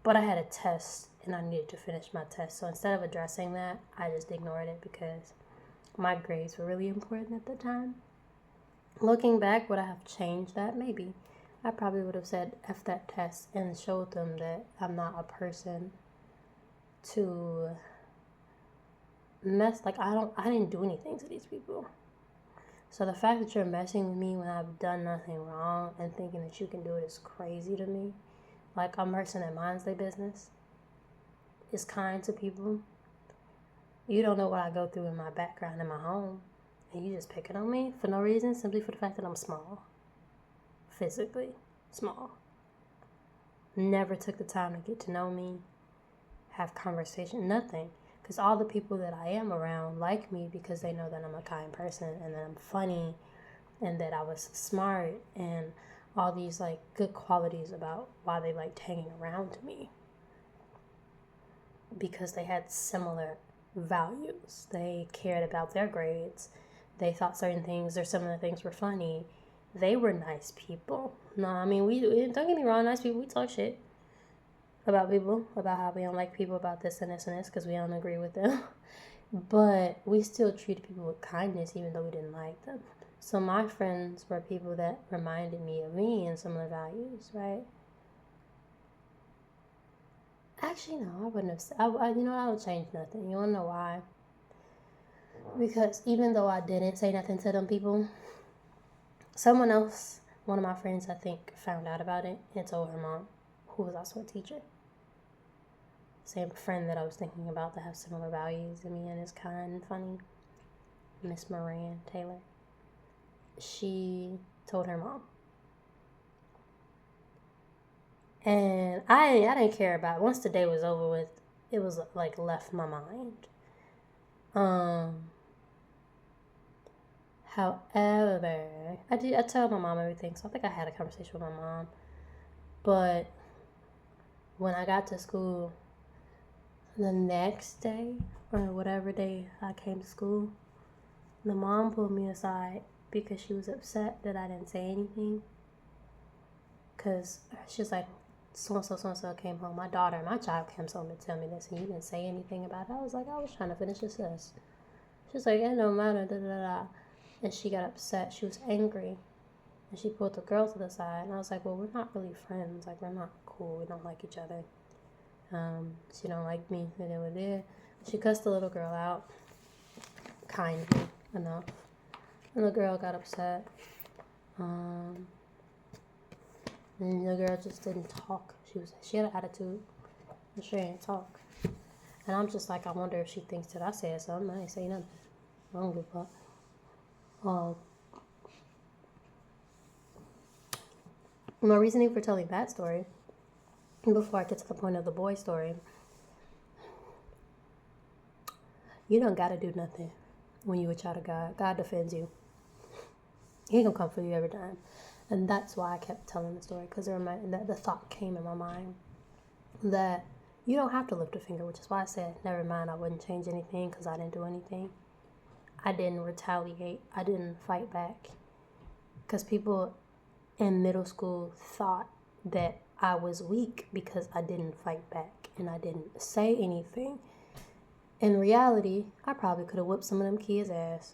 But I had a test and I needed to finish my test. So instead of addressing that, I just ignored it because my grades were really important at the time. Looking back, would I have changed that? Maybe. I probably would have said F that test and showed them that I'm not a person to mess. Like, I didn't do anything to these people. So the fact that you're messing with me when I've done nothing wrong and thinking that you can do it is crazy to me. Like, I'm a person that minds their business, is kind to people. You don't know what I go through in my background in my home, and you just picking on me for no reason, simply for the fact that I'm small. Physically small. Never took the time to get to know me, have conversation, nothing. Because all the people that I am around like me because they know that I'm a kind person and that I'm funny and that I was smart and all these like good qualities about why they liked hanging around me. Because they had similar values. They cared about their grades. They thought certain things or some of the things were funny. They were nice people. No, I mean, we don't get me wrong, nice people, we talk shit about people, about how we don't like people, about this and this and this, because we don't agree with them. But we still treated people with kindness, even though we didn't like them. So my friends were people that reminded me of me and similar values, right? Actually, no, I wouldn't have. I would change nothing. You want to know why? Because even though I didn't say nothing to them people, someone else, one of my friends, I think, found out about it and told her mom, who was also a teacher. Same friend that I was thinking about that has similar values to me and is kind and funny, Miss Moran Taylor. She told her mom. And I didn't care about it. Once the day was over with, it was like left my mind. However, I tell my mom everything, so I think I had a conversation with my mom. But when I got to school, the next day, or whatever day I came to school, the mom pulled me aside because she was upset that I didn't say anything. Because she was like, so-and-so came home. My child came home to tell me this, and you didn't say anything about it. I was like, I was trying to finish this test. She was like, it don't matter, da-da-da-da. And she got upset. She was angry. And she pulled the girl to the side. And I was like, well, we're not really friends. Like, we're not cool. We don't like each other. She don't like me. And they were there. She cussed the little girl out. Kindly enough. And the girl got upset. And the girl just didn't talk. She had an attitude. And she didn't talk. And I'm just like, I wonder if she thinks that I said something. I ain't say nothing. I don't give a fuck. My reasoning for telling that story, before I get to the point of the boy story, you don't gotta do nothing when you a child of God. God defends you. He gonna come for you every time. And that's why I kept telling the story, because the thought came in my mind that you don't have to lift a finger, which is why I said, never mind, I wouldn't change anything because I didn't do anything. I didn't retaliate. I didn't fight back. Because people in middle school thought that I was weak because I didn't fight back and I didn't say anything. In reality, I probably could have whipped some of them kids' ass.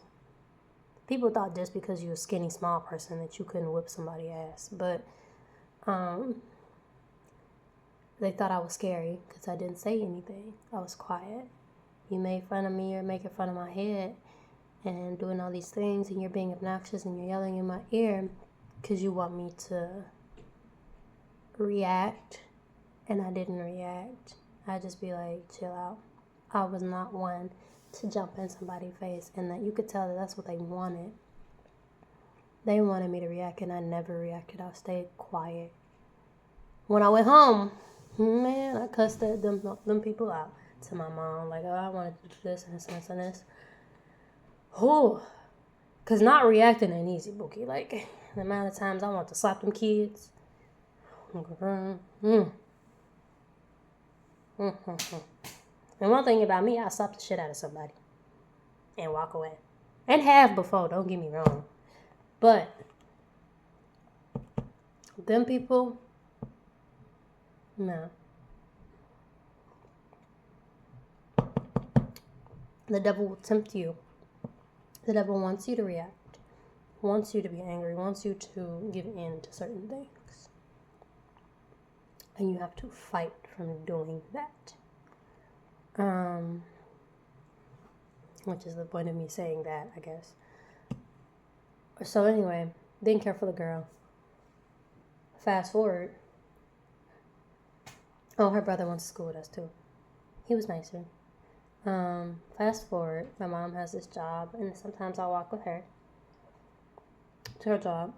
People thought just because you're a skinny, small person that you couldn't whip somebody's ass. But they thought I was scary because I didn't say anything. I was quiet. You made fun of me or making fun of my head and doing all these things, and you're being obnoxious and you're yelling in my ear because you want me to react, and I didn't react. I'd just be like, chill out. I was not one to jump in somebody's face, and that you could tell that that's what they wanted. They wanted me to react, and I never reacted. I stayed quiet. When I went home, man, I cussed them people out to my mom. Like, oh, I wanted to do this and this and this and this. Oh, because not reacting ain't easy, Bookie. Like, the amount of times I want to slap them kids. And one thing about me, I slap the shit out of somebody and walk away. And have before, don't get me wrong. But them people, no. The devil will tempt you. The devil wants you to react, wants you to be angry, wants you to give in to certain things. And you have to fight from doing that. Which is the point of me saying that, I guess. So anyway, didn't care for the girl. Fast forward. Oh, her brother went to school with us too. He was nicer. Fast forward, my mom has this job, and sometimes I'll walk with her to her job.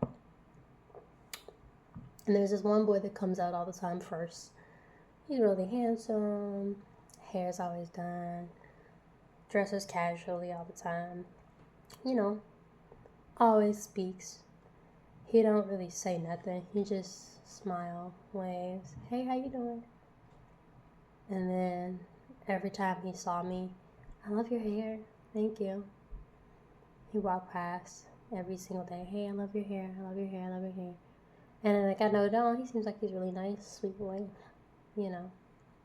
And there's this one boy that comes out all the time first. He's really handsome, hair's always done, dresses casually all the time. You know, always speaks. He don't really say nothing. He just smile, waves. Hey, how you doing? And then every time he saw me, I love your hair. Thank you. He walked past every single day. Hey, I love your hair. I love your hair. I love your hair. And then I got know down. He seems like he's really nice, sweet boy. You know,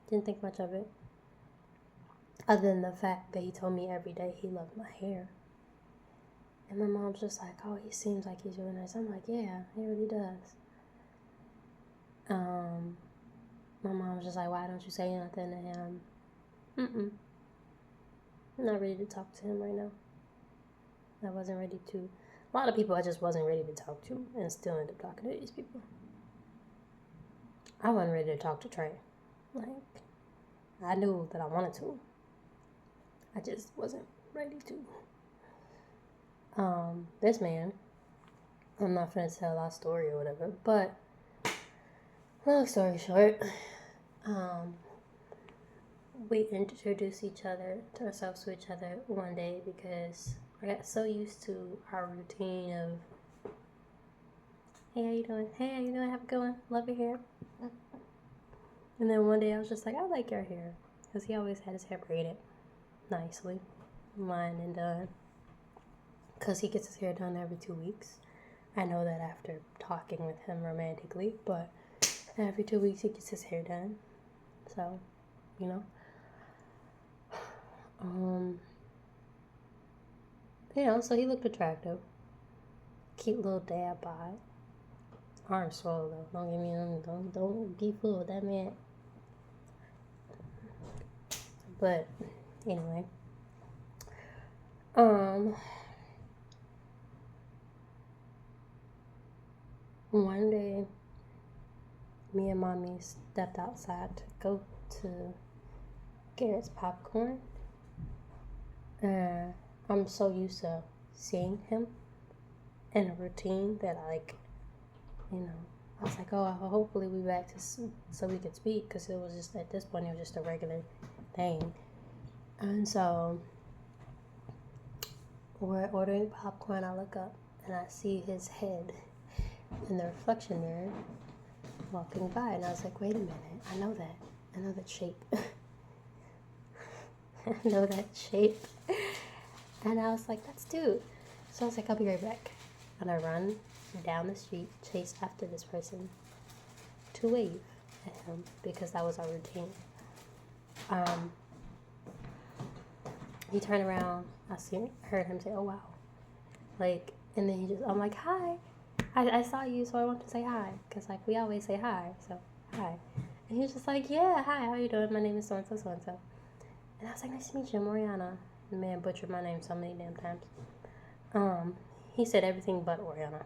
didn't think much of it. Other than the fact that he told me every day he loved my hair. And my mom's just like, oh, he seems like he's really nice. I'm like, yeah, he really does. My mom was just like, why don't you say nothing to him? I'm not ready to talk to him right now. I wasn't ready to. A lot of people I just wasn't ready to talk to, and still end up talking to these people. I wasn't ready to talk to Trey. Like, I knew that I wanted to. I just wasn't ready to. This man, I'm not finna tell our story or whatever, but long story short, we introduced ourselves to each other one day because I got so used to our routine of, hey, how you doing? Hey, how you doing? Have a good one. Love your hair. And then one day I was just like, I like your hair. Because he always had his hair braided nicely, lined and done. Because he gets his hair done every 2 weeks. I know that after talking with him romantically, but every 2 weeks he gets his hair done. So, you know. So he looked attractive. Cute little dad bod. Arm swole though. Don't get me don't be fooled with that man. But anyway. One day me and mommy stepped outside to go to Garrett's popcorn. I'm so used to seeing him in a routine that I was like, oh, hopefully we back to so we could speak, because it was just, at this point, it was just a regular thing. And so we're ordering popcorn. I look up and I see his head in the reflection mirror walking by, and I was like, wait a minute, I know that shape. I know that shape. And I was like, that's dude. So I was like, I'll be right back. And I run down the street, chase after this person to wave at him, because that was our routine. He turned around. Heard him say, oh, wow. Like, and then I'm like, hi. I saw you, so I wanted to say hi. Because, like, we always say hi. So, hi. And he was just like, yeah, hi, how you doing? My name is so-and-so, so-and-so. And I was like, nice to meet you, I'm Oriana. The man butchered my name so many damn times. He said everything but Oriana.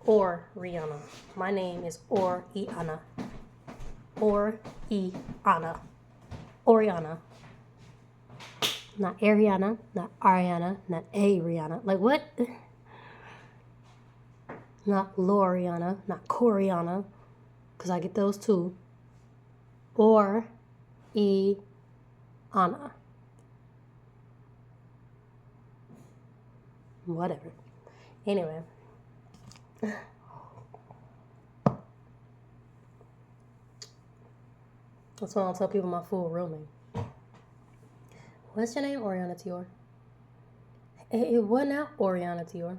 Or Rihanna. My name is Oriana. Oriana. Oriana. Not Ariana, not Ariana, not Ariana. Like, what? Not Loriana, not Coriana, because I get those too. Or Anna. Whatever. Anyway. That's why I'll tell people my full real name. What's your name? Oriana Tior. It was not Oriana Tior.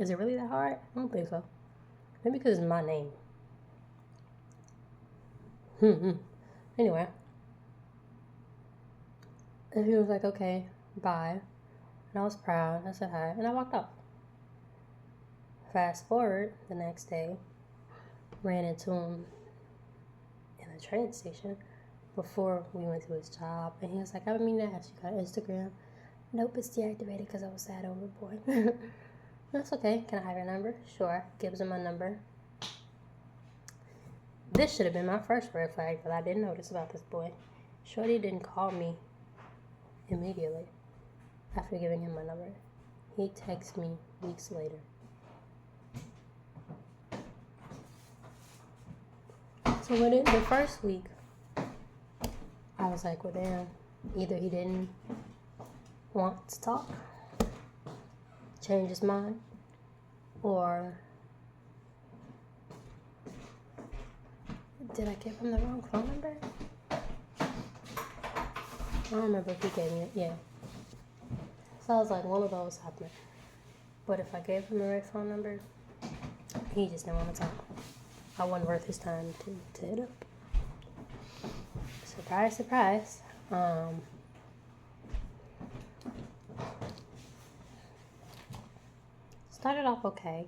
Is it really that hard? I don't think so. Maybe because it's my name. Anyway. And he was like, okay, bye. And I was proud. I said hi. And I walked off. Fast forward the next day. Ran into him in the train station before we went to his job. And he was like, I've been meaning to ask you, got Instagram? Nope, it's deactivated because I was sad over boy. That's okay. Can I have your number? Sure. Gives him my number. This should have been my first red flag that I didn't notice about this boy. Shorty didn't call me immediately after giving him my number. He texted me weeks later. So the first week, I was like, well, damn, either he didn't want to talk, change his mind, or did I give him the wrong phone number? I don't remember if he gave me it. Yeah. So I was like, one of those happened. But if I gave him the right phone number, he just didn't want to talk. I wasn't worth his time to hit up. Surprise, surprise. Started off okay.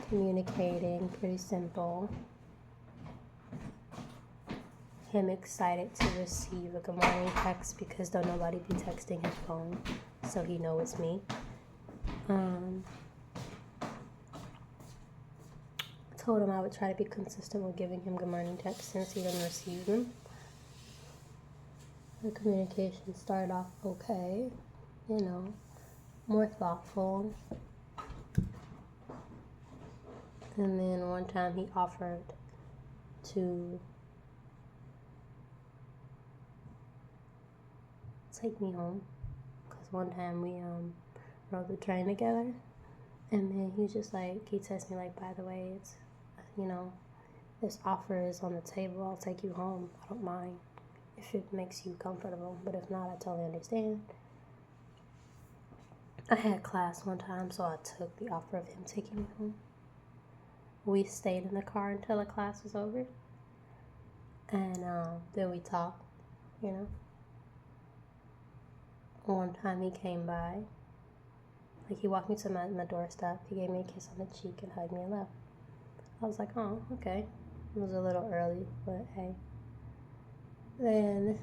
Communicating, pretty simple. Him excited to receive a good morning text because don't nobody be texting his phone, so he know it's me. Told him I would try to be consistent with giving him good morning texts since he didn't receive them. The communication started off okay, more thoughtful. And then one time he offered to take me home, because one time we rode the train together, and then he was just like, he texted me like, by the way, it's this offer is on the table, I'll take you home, I don't mind if it makes you comfortable, but if not, I totally understand. I had class one time, so I took the offer of him taking me home. We stayed in the car until the class was over, and then we talked, One time he came by, like he walked me to my doorstep, he gave me a kiss on the cheek and hugged me and left. I was like, oh, okay. It was a little early, but hey. Then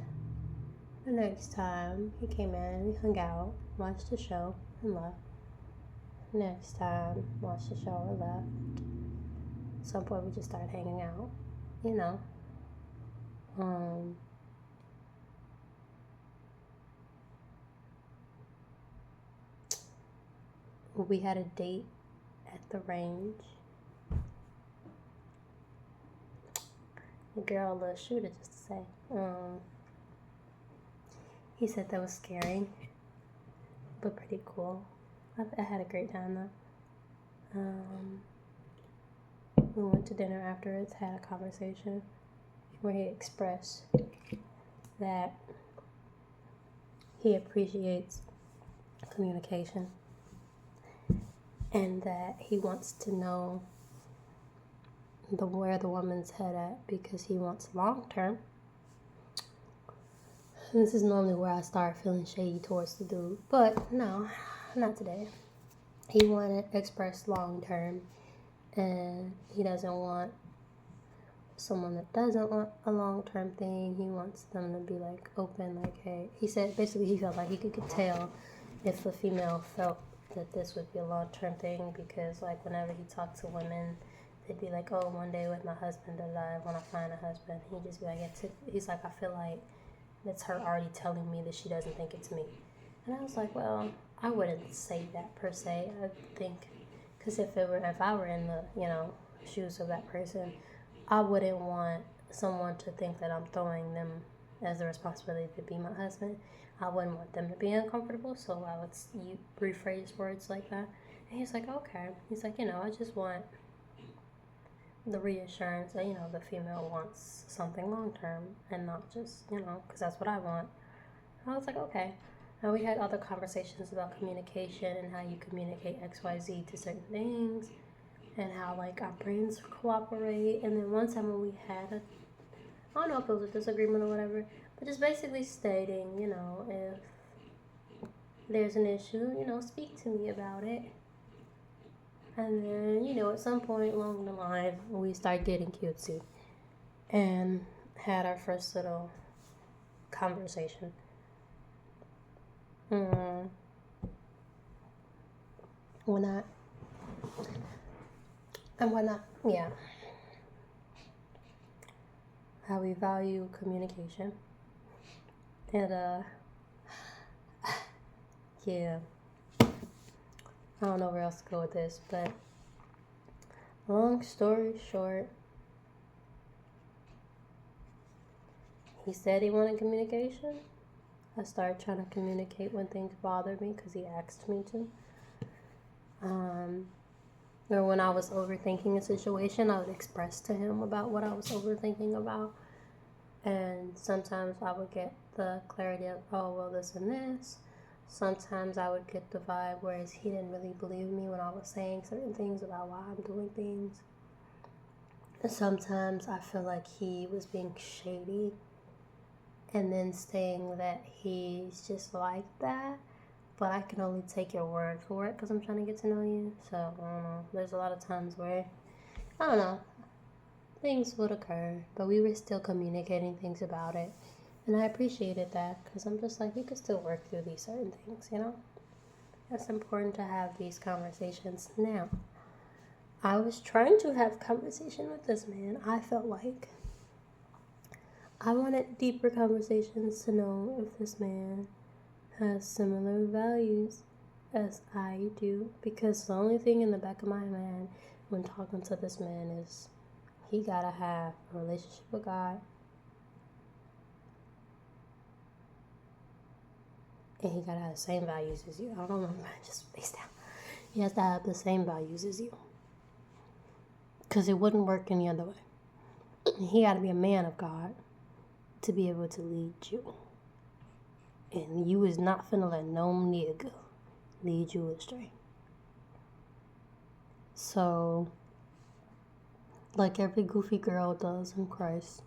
the next time he came in, we hung out, watched the show, and left. Next time, watched the show and left. At some point, we just started hanging out, We had a date at the range. The girl, the shooter, just to say. He said that was scary, but pretty cool. I had a great time though. We went to dinner afterwards, had a conversation where he expressed that he appreciates communication and that he wants to know where the woman's head at because he wants long term. And this is normally where I start feeling shady towards the dude, but no, not today. He wanted express long term, and he doesn't want someone that doesn't want a long term thing. He wants them to be like open, like, hey. He said basically he felt like he could tell if a female felt that this would be a long term thing because like whenever he talked to women, they'd be like, oh, one day with my husband, when I find a husband, he'd just be like, he's like, I feel like that's her already telling me that she doesn't think it's me. And I was like, well, I wouldn't say that per se. I think, because if I were in the, shoes of that person, I wouldn't want someone to think that I'm throwing them as the responsibility to be my husband. I wouldn't want them to be uncomfortable, so I would rephrase words like that. And he's like, okay. He's like, I just want the reassurance that, the female wants something long-term and not just, because that's what I want. And I was like, okay. And we had other conversations about communication and how you communicate XYZ to certain things and how like our brains cooperate. And then one time when we had I don't know if it was a disagreement or whatever, but just basically stating, if there's an issue, speak to me about it. And then, at some point along the line, we started getting cutesy and had our first little conversation. Why not? And why not? Yeah. How we value communication. And, yeah. I don't know where else to go with this, but long story short, he said he wanted communication. I started trying to communicate when things bothered me because he asked me to. Or when I was overthinking a situation, I would express to him about what I was overthinking about. And sometimes I would get the clarity of, oh, well, this and this. Sometimes I would get the vibe, whereas he didn't really believe me when I was saying certain things about why I'm doing things. And sometimes I feel like he was being shady and then saying that he's just like that. But I can only take your word for it because I'm trying to get to know you. So, I don't know. There's a lot of times where, I don't know, things would occur. But we were still communicating things about it. And I appreciated that because I'm just like, we could still work through these certain things, It's important to have these conversations. Now, I was trying to have conversation with this man. I felt like I wanted deeper conversations to know if this man has similar values as I do, because the only thing in the back of my mind when talking to this man is he gotta have a relationship with God, and he gotta have the same values as you. I don't know, just spaced out. He has to have the same values as you, because it wouldn't work any other way. He gotta be a man of God to be able to lead you. And you is not finna let no nigga lead you astray. So, like every goofy girl does in Christ,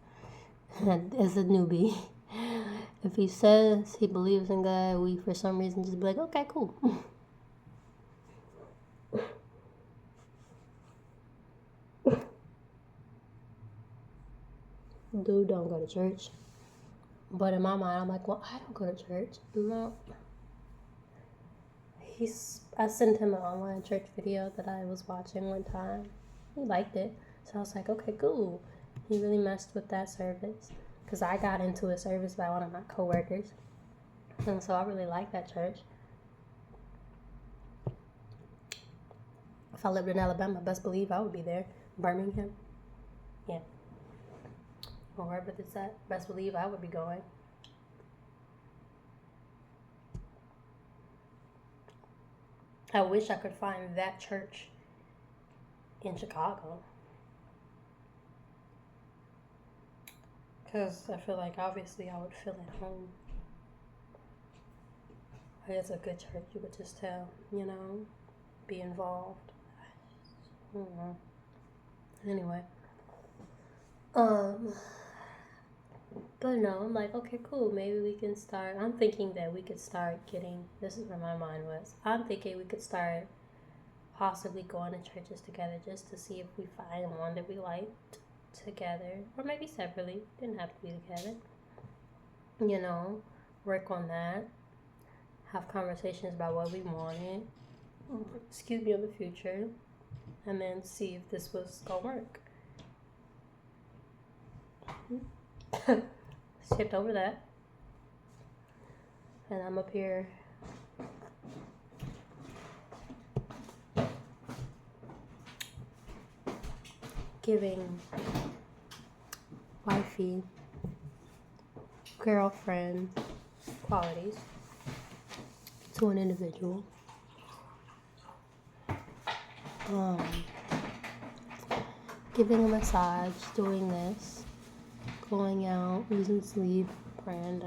and as a newbie, if he says he believes in God, we for some reason just be like, okay, cool. Dude don't go to church. But in my mind, I'm like, well, I don't go to church. No. I sent him an online church video that I was watching one time. He liked it. So I was like, okay, cool. He really messed with that service. Because I got into a service by one of my coworkers. And so I really like that church. If I lived in Alabama, best believe I would be there. Birmingham. Yeah. Or wherever it's at, best believe I would be going. I wish I could find that church in Chicago. Because I feel like obviously I would feel at home. It's a good church, you could just tell, be involved. I don't know. Anyway. But no, I'm like, okay, cool. Maybe we can start. I'm thinking that we could start this is where my mind was. I'm thinking we could start possibly going to churches together just to see if we find one that we liked together. Or maybe separately. Didn't have to be together. Work on that. Have conversations about what we wanted. In the future. And then see if this was going to work. Skipped over that. And I'm up here giving wifey, girlfriend qualities to an individual. Giving a massage, doing this, going out, losing sleep, praying,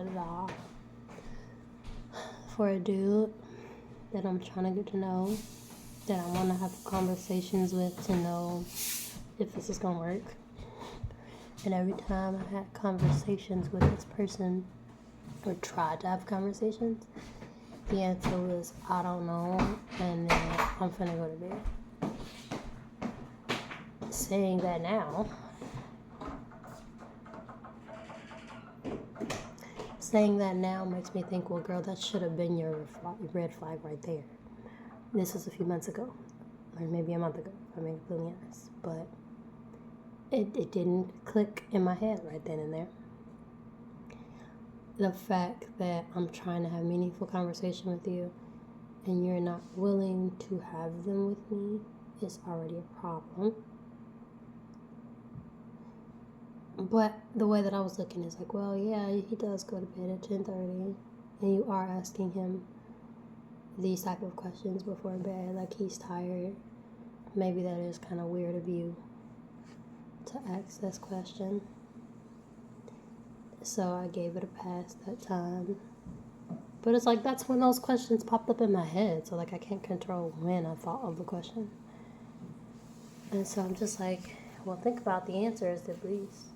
for a dude that I'm trying to get to know, that I want to have conversations with to know if this is going to work. And every time I had conversations with this person, or tried to have conversations, the answer was, I don't know, and then I'm finna go to bed. Saying that now makes me think, well, girl, that should have been your red flag right there. This was a few months ago, or maybe a month ago, if I'm being completely honest. But it didn't click in my head right then and there. The fact that I'm trying to have meaningful conversation with you and you're not willing to have them with me is already a problem. But the way that I was looking is like, well, yeah, he does go to bed at 10:30, and you are asking him these type of questions before bed, like he's tired. Maybe that is kind of weird of you to ask this question. So I gave it a pass that time. But it's like, that's when those questions popped up in my head. So like, I can't control when I thought of the question. And so I'm just like, well, think about the answers at least.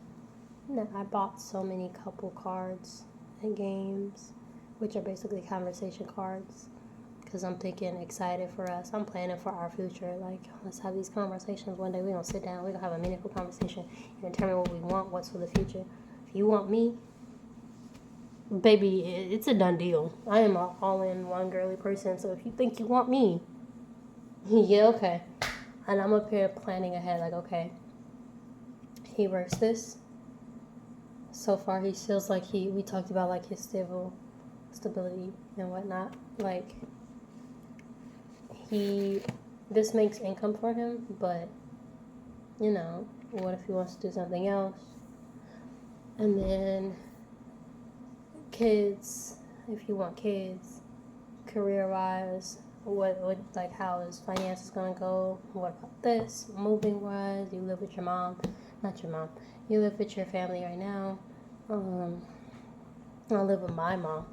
I bought so many couple cards and games, which are basically conversation cards, because I'm thinking excited for us. I'm planning for our future. Like, let's have these conversations. One day we're going to sit down. We're going to have a meaningful conversation and determine what we want, what's for the future. If you want me, baby, it's a done deal. I am an all-in-one girly person, so if you think you want me, yeah, okay. And I'm up here planning ahead, like, okay, he works this. So far, he feels like we talked about, like, his stability and whatnot. Like, this makes income for him, but, you know, what if he wants to do something else? And then kids, if you want kids, career-wise, what like, how is finances gonna go? What about this? Moving-wise, you live with your mom, not your mom. You live with your family right now. I live with my mom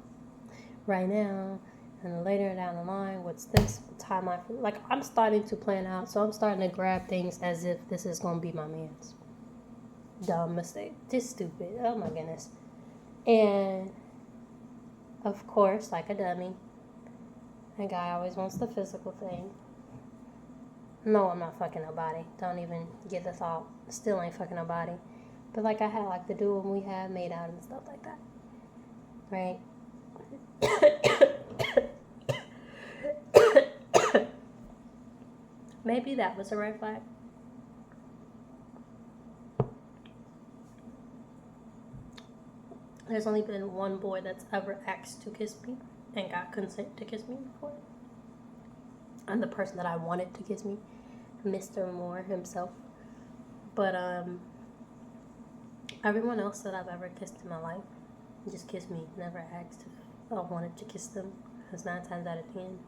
right now, and later down the line, what's this timeline? Like, I'm starting to plan out, so I'm starting to grab things as if this is gonna be my man's. Dumb mistake, just stupid. Oh my goodness. And of course, like a dummy, a guy always wants the physical thing. No, I'm not fucking nobody. Don't even get the thought. Still ain't fucking nobody. But like, I had like the dude we had made out and stuff like that. Right? Maybe that was a red flag. There's only been one boy that's ever asked to kiss me and got consent to kiss me before. And the person that I wanted to kiss me, Mr. Moore himself. But everyone else that I've ever kissed in my life just kissed me, never asked if I wanted to kiss them. Because 9 times out of 10,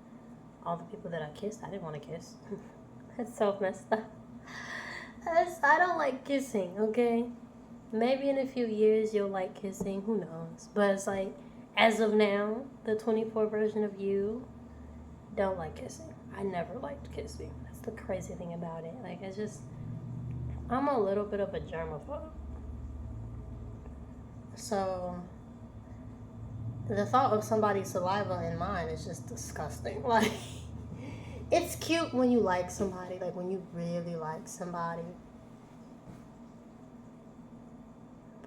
all the people that I kissed, I didn't want to kiss. That's so messed up. I don't like kissing, okay? Maybe in a few years you'll like kissing, who knows? But it's like, as of now, the 24 version of you don't like kissing. I never liked kissing. That's the crazy thing about it. Like, it's just, I'm a little bit of a germaphobe. So, the thought of somebody's saliva in mine is just disgusting. Like, it's cute when you like somebody, like when you really like somebody.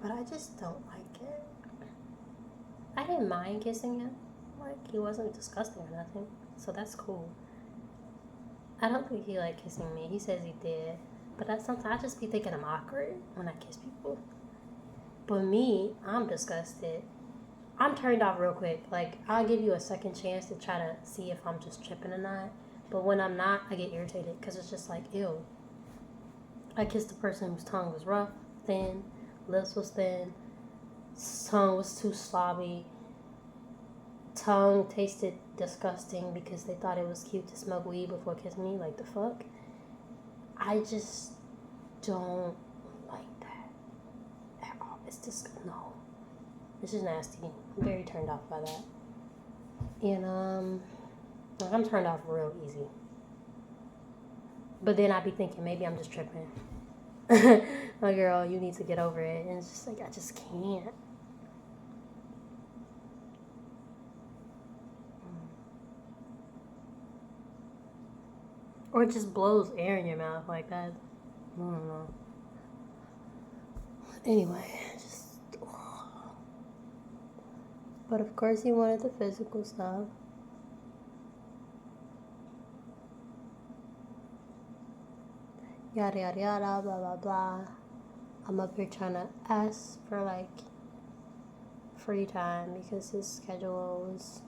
But I just don't like it. I didn't mind kissing him. Like, he wasn't disgusting or nothing. So that's cool. I don't think he liked kissing me. He says he did. But sometimes I just be thinking I'm awkward when I kiss people. But me, I'm disgusted. I'm turned off real quick. Like, I'll give you a second chance to try to see if I'm just tripping or not. But when I'm not, I get irritated because it's just like, ew. I kissed a person whose tongue was rough, thin, lips was thin, tongue was too slobby, tongue tasted disgusting because they thought it was cute to smoke weed before kissing me. Like, the fuck? I just don't like that at all. It's just, no. This is nasty. I'm very turned off by that. And I'm turned off real easy. But then I be thinking maybe I'm just tripping. My girl, you need to get over it. And it's just like I just can't. Or it just blows air in your mouth like that. I don't know. Anyway, just. But of course, he wanted the physical stuff. Yada yada yada, blah blah blah. I'm up here trying to ask for like free time because his schedule was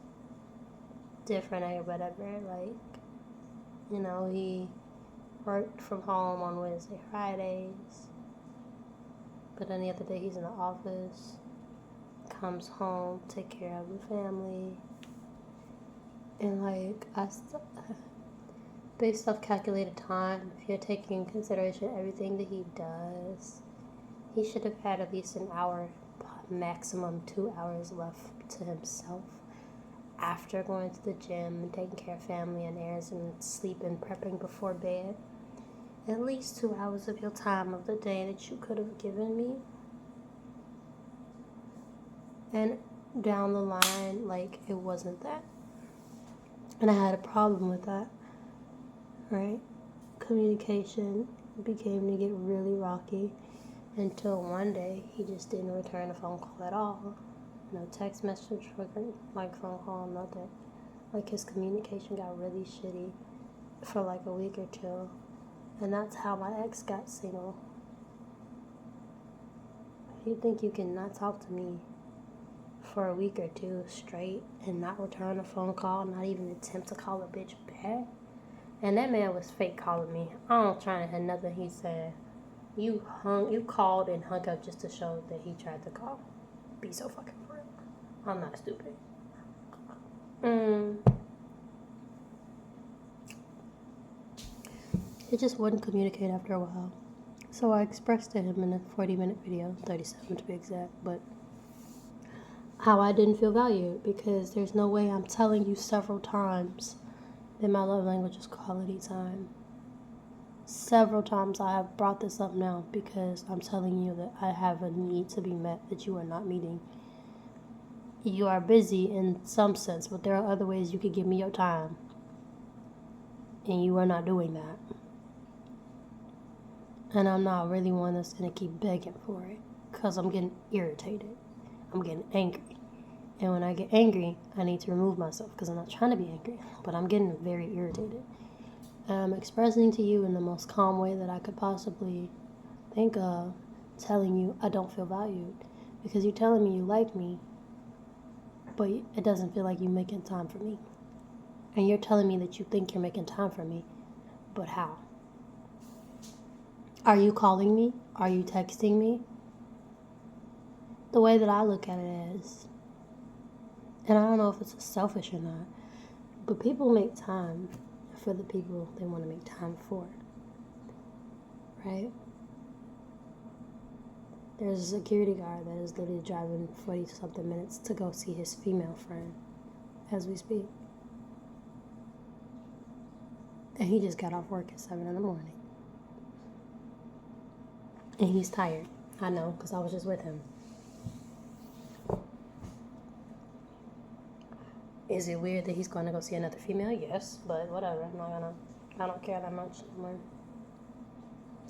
different or whatever. Like, you know, he worked from home on Wednesday, Fridays. But any other day he's in the office, comes home, take care of the family. And like, based off calculated time, if you're taking into consideration everything that he does, he should have had at least an hour, maximum 2 hours left to himself after going to the gym and taking care of family and errands and sleeping, prepping before bed. At least 2 hours of your time of the day that you could have given me. And down the line, like, it wasn't that. And I had a problem with that, right? Communication began to get really rocky until one day he just didn't return a phone call at all. No text message, like phone call, nothing. Like, his communication got really shitty for like a week or two. And that's how my ex got single. If you think you can not talk to me for a week or two straight and not return a phone call, not even attempt to call a bitch back. And that man was fake calling me. I don't try to hear nothing he said. You called and hung up just to show that he tried to call. Be so fucking for it. I'm not stupid. It just wouldn't communicate after a while. So I expressed to him in a 40-minute video, 37 to be exact, but how I didn't feel valued, because there's no way I'm telling you several times that my love language is quality time. Several times I have brought this up now because I'm telling you that I have a need to be met that you are not meeting. You are busy in some sense, but there are other ways you could give me your time. And you are not doing that. And I'm not really one that's going to keep begging for it because I'm getting irritated. I'm getting angry. And when I get angry, I need to remove myself because I'm not trying to be angry, but I'm getting very irritated. And I'm expressing to you in the most calm way that I could possibly think of, telling you I don't feel valued because you're telling me you like me, but it doesn't feel like you're making time for me. And you're telling me that you think you're making time for me, but how? Are you calling me? Are you texting me? The way that I look at it is, and I don't know if it's selfish or not, but people make time for the people they want to make time for, right? There's a security guard that is literally driving 40-something minutes to go see his female friend as we speak. And he just got off work at 7 in the morning. And he's tired. I know, because I was just with him. Is it weird that he's going to go see another female? Yes, but whatever. I don't care that much anymore.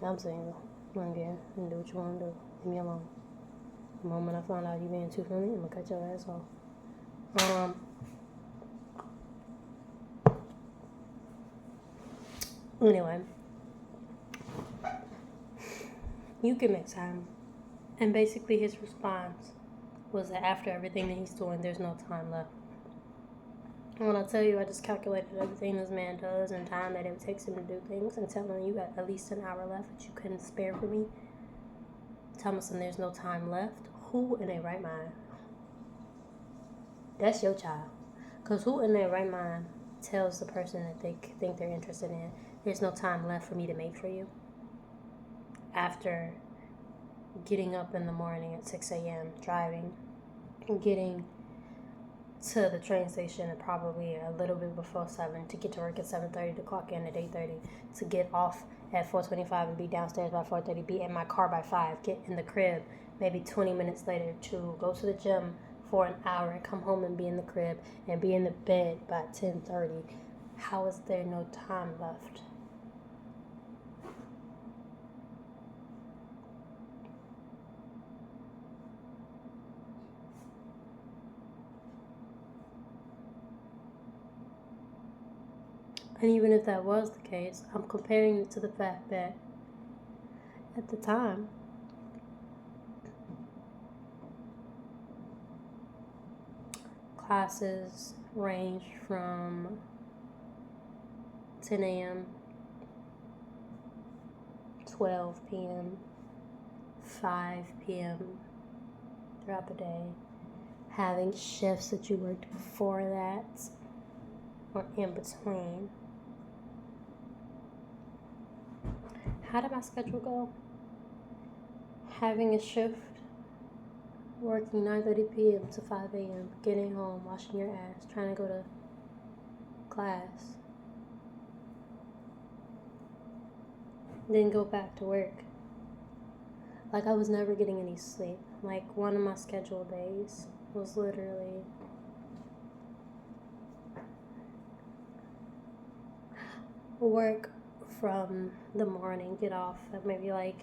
I'm single. I don't care. You can do what you want to do. Leave me alone. The moment I find out you being too friendly, I'm going to cut your ass off. Anyway. You can make time. And basically his response was that after everything that he's doing, there's no time left. And when I tell you I just calculated everything this man does and time that it takes him to do things, and telling you got at least an hour left that you couldn't spare for me, tell me there's no time left, who in their right mind? That's your child. Because who in their right mind tells the person that they think they're interested in, there's no time left for me to make for you? After getting up in the morning at 6 a.m., driving, getting to the train station at probably a little bit before 7 to get to work at 7:30 to clock in at 8:30 to get off at 4:25 and be downstairs by 4:30, be in my car by 5, get in the crib maybe 20 minutes later to go to the gym for an hour and come home and be in the crib and be in the bed by 10:30. How is there no time left? And even if that was the case, I'm comparing it to the fact that at the time, classes range from 10 a.m., 12 p.m., 5 p.m. throughout the day. Having shifts that you worked before that or in between. How did my schedule go? Having a shift, working 9:30 p.m. to 5 a.m., getting home, washing your ass, trying to go to class, then go back to work. Like, I was never getting any sleep. Like, one of my scheduled days was literally work from the morning, get off at maybe like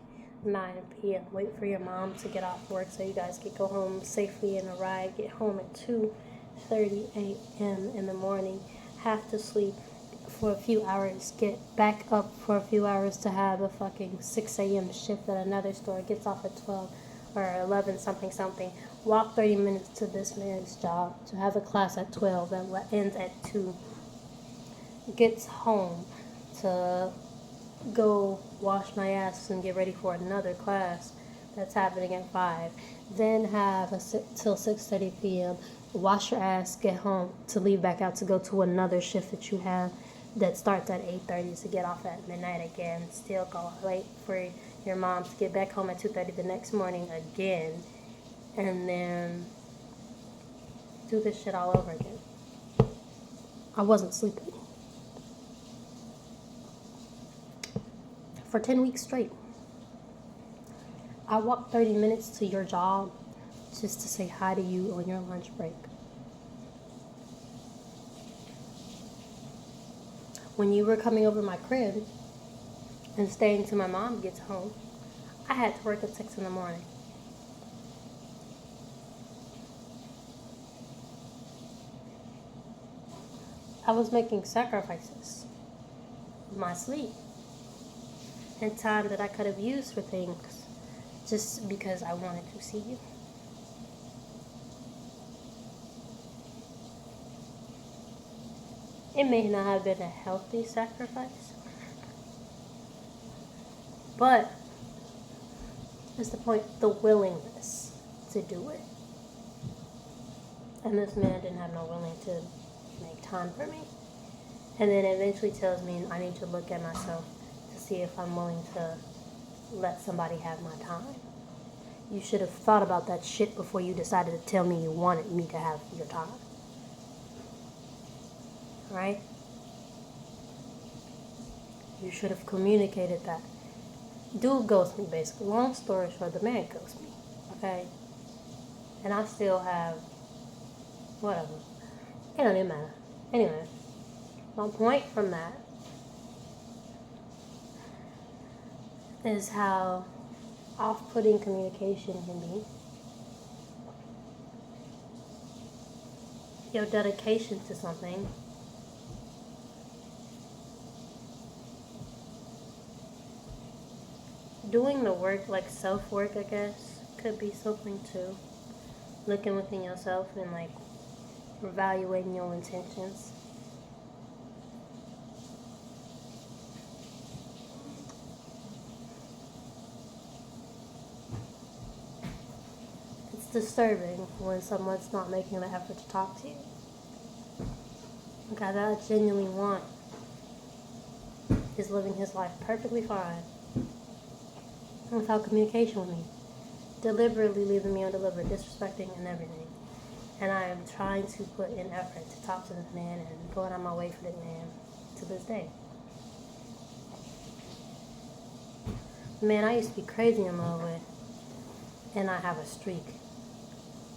9 p.m. Wait for your mom to get off work so you guys could go home safely in a ride. Get home at 2:30 a.m. in the morning. Have to sleep for a few hours. Get back up for a few hours to have a fucking 6 a.m. shift at another store. Gets off at 12 or 11 something. Walk 30 minutes to this man's job to have a class at 12 that ends at 2. Gets home to go wash my ass and get ready for another class that's happening at 5. Then have till 6:30 p.m. Wash your ass, get home to leave back out to go to another shift that you have that starts at 8:30 to get off at midnight again. Still go wait for your mom to get back home at 2:30 the next morning again, and then do this shit all over again. I wasn't sleeping for 10 weeks straight. I walked 30 minutes to your job just to say hi to you on your lunch break. When you were coming over my crib and staying till my mom gets home, I had to work at 6 in the morning. I was making sacrifices of my sleep and time that I could have used for things just because I wanted to see you. It may not have been a healthy sacrifice, but it's the point, the willingness to do it. And this man didn't have no willing to make time for me. And then eventually tells me I need to look at myself to see if I'm willing to let somebody have my time. You should have thought about that shit before you decided to tell me you wanted me to have your time. Right? You should have communicated that. Dude ghosted me, basically. Long story short, the man ghosted me. Okay? And I still have whatever. It don't even matter. Anyway, my point from that is how off-putting communication can be. Your dedication to something doing the work, like self-work, I guess, could be something too. Looking within yourself and like evaluating your intentions. It's disturbing when someone's not making the effort to talk to you. A guy that I genuinely want is living his life perfectly fine without communication with me, deliberately leaving me undelivered, disrespecting and everything. And I am trying to put in effort to talk to this man and going on my way for this man to this day. Man, I used to be crazy in love with, and I have a streak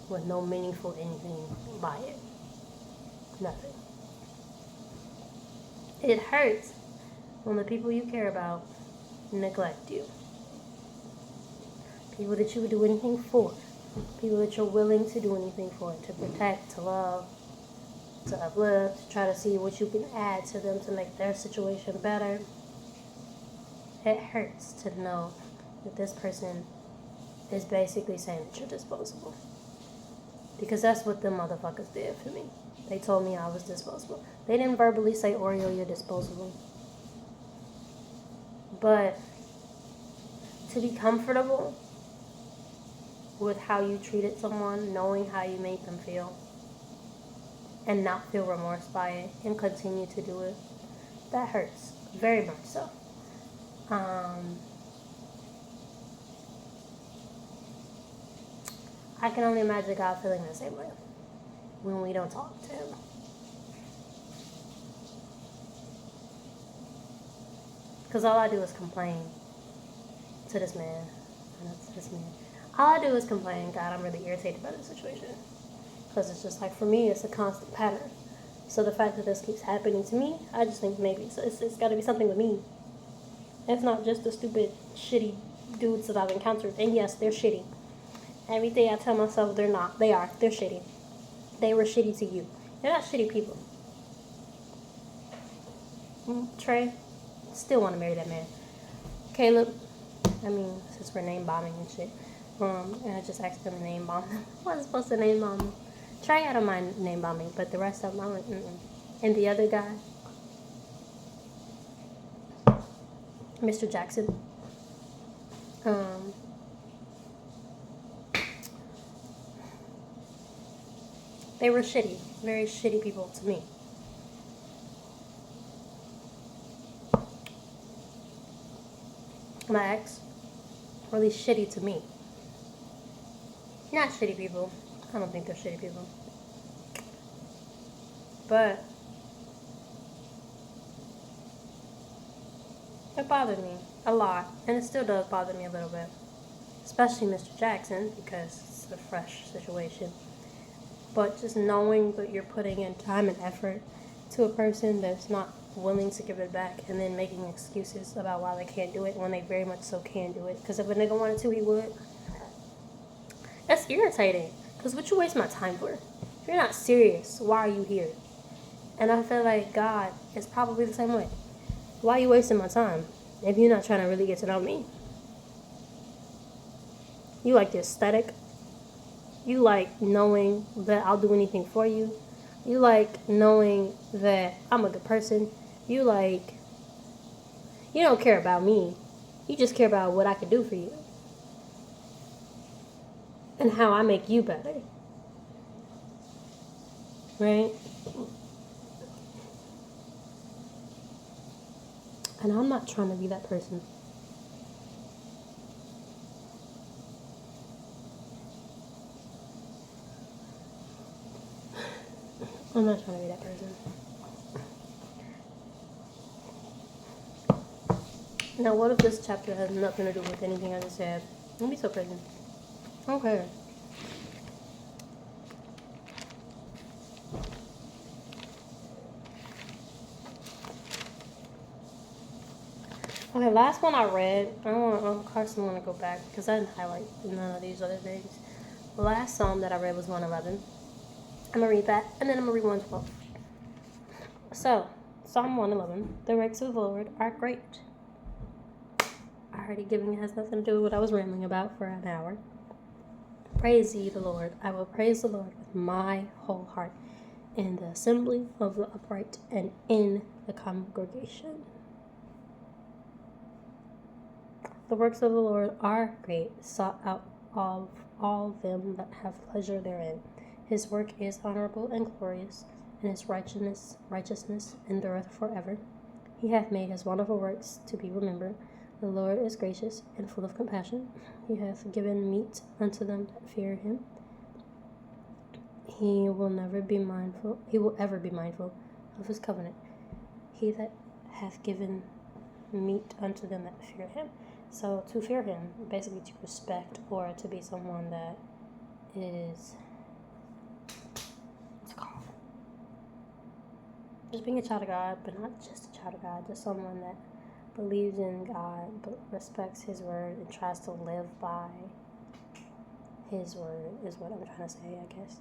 with no meaningful anything by it. Nothing. It hurts when the people you care about neglect you. People that you would do anything for. People that you're willing to do anything for. To protect, to love, to uplift, to try to see what you can add to them to make their situation better. It hurts to know that this person is basically saying that you're disposable. Because that's what them motherfuckers did for me. They told me I was disposable. They didn't verbally say, Oreo, you're disposable. But to be comfortable with how you treated someone, knowing how you made them feel, and not feel remorse by it, and continue to do it, that hurts. Very much so. I can only imagine God feeling the same way when we don't talk to him. Because all I do is complain to this man. All I do is complain, God, I'm really irritated by this situation. Because it's just like, for me, it's a constant pattern. So the fact that this keeps happening to me, I just think maybe it's got to be something with me. It's not just the stupid, shitty dudes that I've encountered. And yes, they're shitty. Every day I tell myself they're not. They are. They're shitty. They were shitty to you. They're not shitty people. Trey, still want to marry that man. Caleb, since we're name bombing and shit, and I just asked them to name bomb them. I wasn't supposed to name bomb them. Trey, I don't mind name bombing, but the rest of them, I'm like, And the other guy, Mr. Jackson, they were shitty, very shitty people to me. My ex, really shitty to me. Not shitty people. I don't think they're shitty people. But it bothered me a lot, and it still does bother me a little bit. Especially Mr. Jackson, because it's a fresh situation. But just knowing that you're putting in time and effort to a person that's not willing to give it back, and then making excuses about why they can't do it when they very much so can do it. Because if a nigga wanted to, he would. That's irritating. Because what you waste my time for? If you're not serious, why are you here? And I feel like God is probably the same way. Why are you wasting my time if you're not trying to really get to know me? You like the aesthetic. You like knowing that I'll do anything for you. You like knowing that I'm a good person. You don't care about me. You just care about what I can do for you. And how I make you better. Right? And I'm not trying to be that person. I'm not trying to be that person. Now, what if this chapter has nothing to do with anything I just said? Don't be so crazy. Okay. Okay, last one I read. Carson want to go back because I didn't highlight none of these other things. The last psalm that I read was 111. I'm going to read that, and then I'm going to read 112. So, Psalm 111. The works of the Lord are great. I already given it has nothing to do with what I was rambling about for an hour. Praise ye the Lord. I will praise the Lord with my whole heart in the assembly of the upright and in the congregation. The works of the Lord are great, sought out of all them that have pleasure therein. His work is honorable and glorious, and his righteousness endureth forever. He hath made his wonderful works to be remembered. The Lord is gracious and full of compassion. He hath given meat unto them that fear him. He will never be mindful. He will ever be mindful of his covenant. He that hath given meat unto them that fear him. So to fear him, basically to respect or to be someone that is, what's it called? Just being a child of God, but not just a child of God, just someone that believes in God, but respects his word and tries to live by his word is what I'm trying to say, I guess.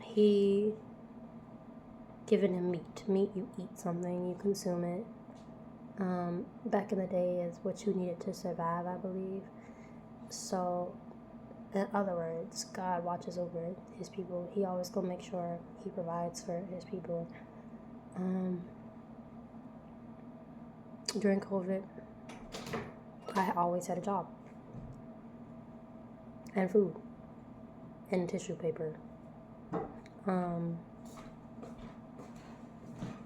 He given him meat. Meat, you eat something, you consume it. Back in the day is what you needed to survive, I believe. So, in other words, God watches over his people. He always gonna make sure he provides for his people. During COVID, I always had a job. And food. And tissue paper.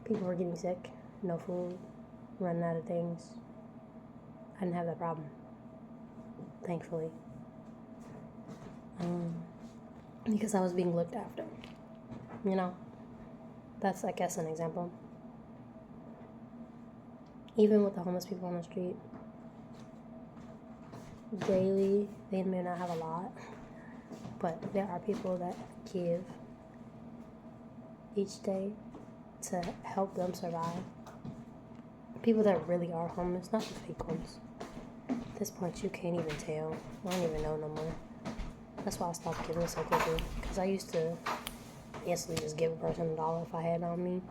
People were getting sick. No food. Running out of things. I didn't have that problem. Thankfully. Because I was being looked after. You know? That's, I guess, an example. Even with the homeless people on the street, daily, they may not have a lot, but there are people that give each day to help them survive. People that really are homeless, not the fake ones. At this point, you can't even tell. I don't even know no more. That's why I stopped giving so quickly, because I used to instantly just give a person $1 if I had it on me.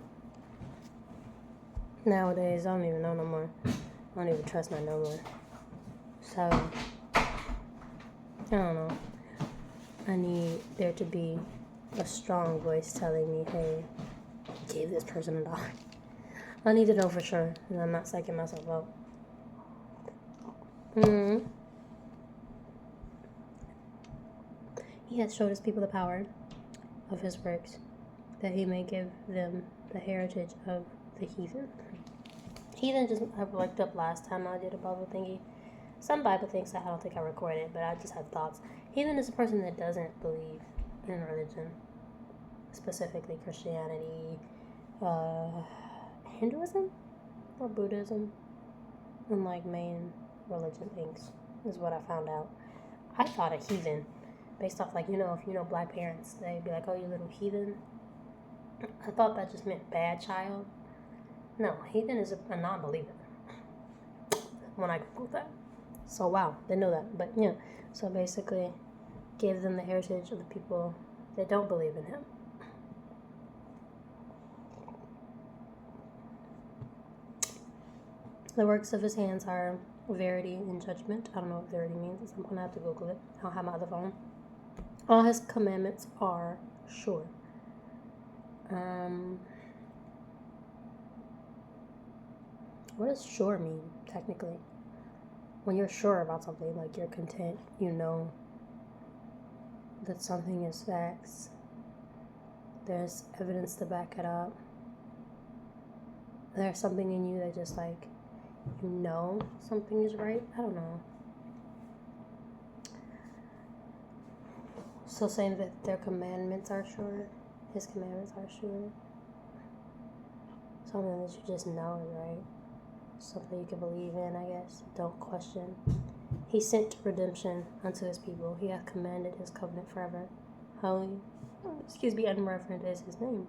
Nowadays, I don't even know no more. I don't even trust my no more. So, I don't know. I need there to be a strong voice telling me, hey, give this person $1. I need to know for sure, and I'm not psyching myself out. He has showed his people the power of his works, that he may give them the heritage of the heathen. Heathen, just I looked up last time I did a Bible thingy. Some Bible things I don't think I recorded, but I just had thoughts. Heathen is a person that doesn't believe in religion, specifically Christianity, Hinduism, or Buddhism, and like main religion things is what I found out. I thought a heathen, based off like, if you know black parents, they'd be like, oh, you little heathen. I thought that just meant bad child. No, heathen is a non-believer. When I Googled that. So wow, didn't know that. But yeah, so basically gave them the heritage of the people that don't believe in him. The works of his hands are verity and judgment. I don't know what verity means. I'm going to have to Google it. I'll have my other phone. All his commandments are sure. What does sure mean, technically? When you're sure about something, like you're content, you know that something is facts. There's evidence to back it up. There's something in you that just like, you know something is right. I don't know. So saying that their commandments are sure, his commandments are sure. Something that you just know is right. Something you can believe in, I guess. Don't question. He sent redemption unto his people. He hath commanded his covenant forever. Holy, and reverent is his name.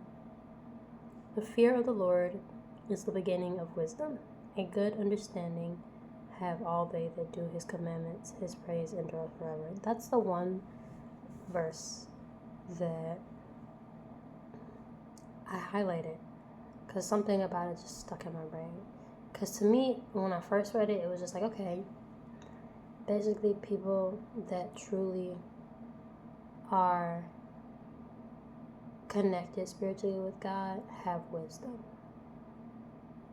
The fear of the Lord is the beginning of wisdom. A good understanding have all they that do his commandments. His praise endureth forever. That's the one verse that I highlighted, because something about it just stuck in my brain. Because to me, when I first read it, it was just like, okay, basically people that truly are connected spiritually with God have wisdom.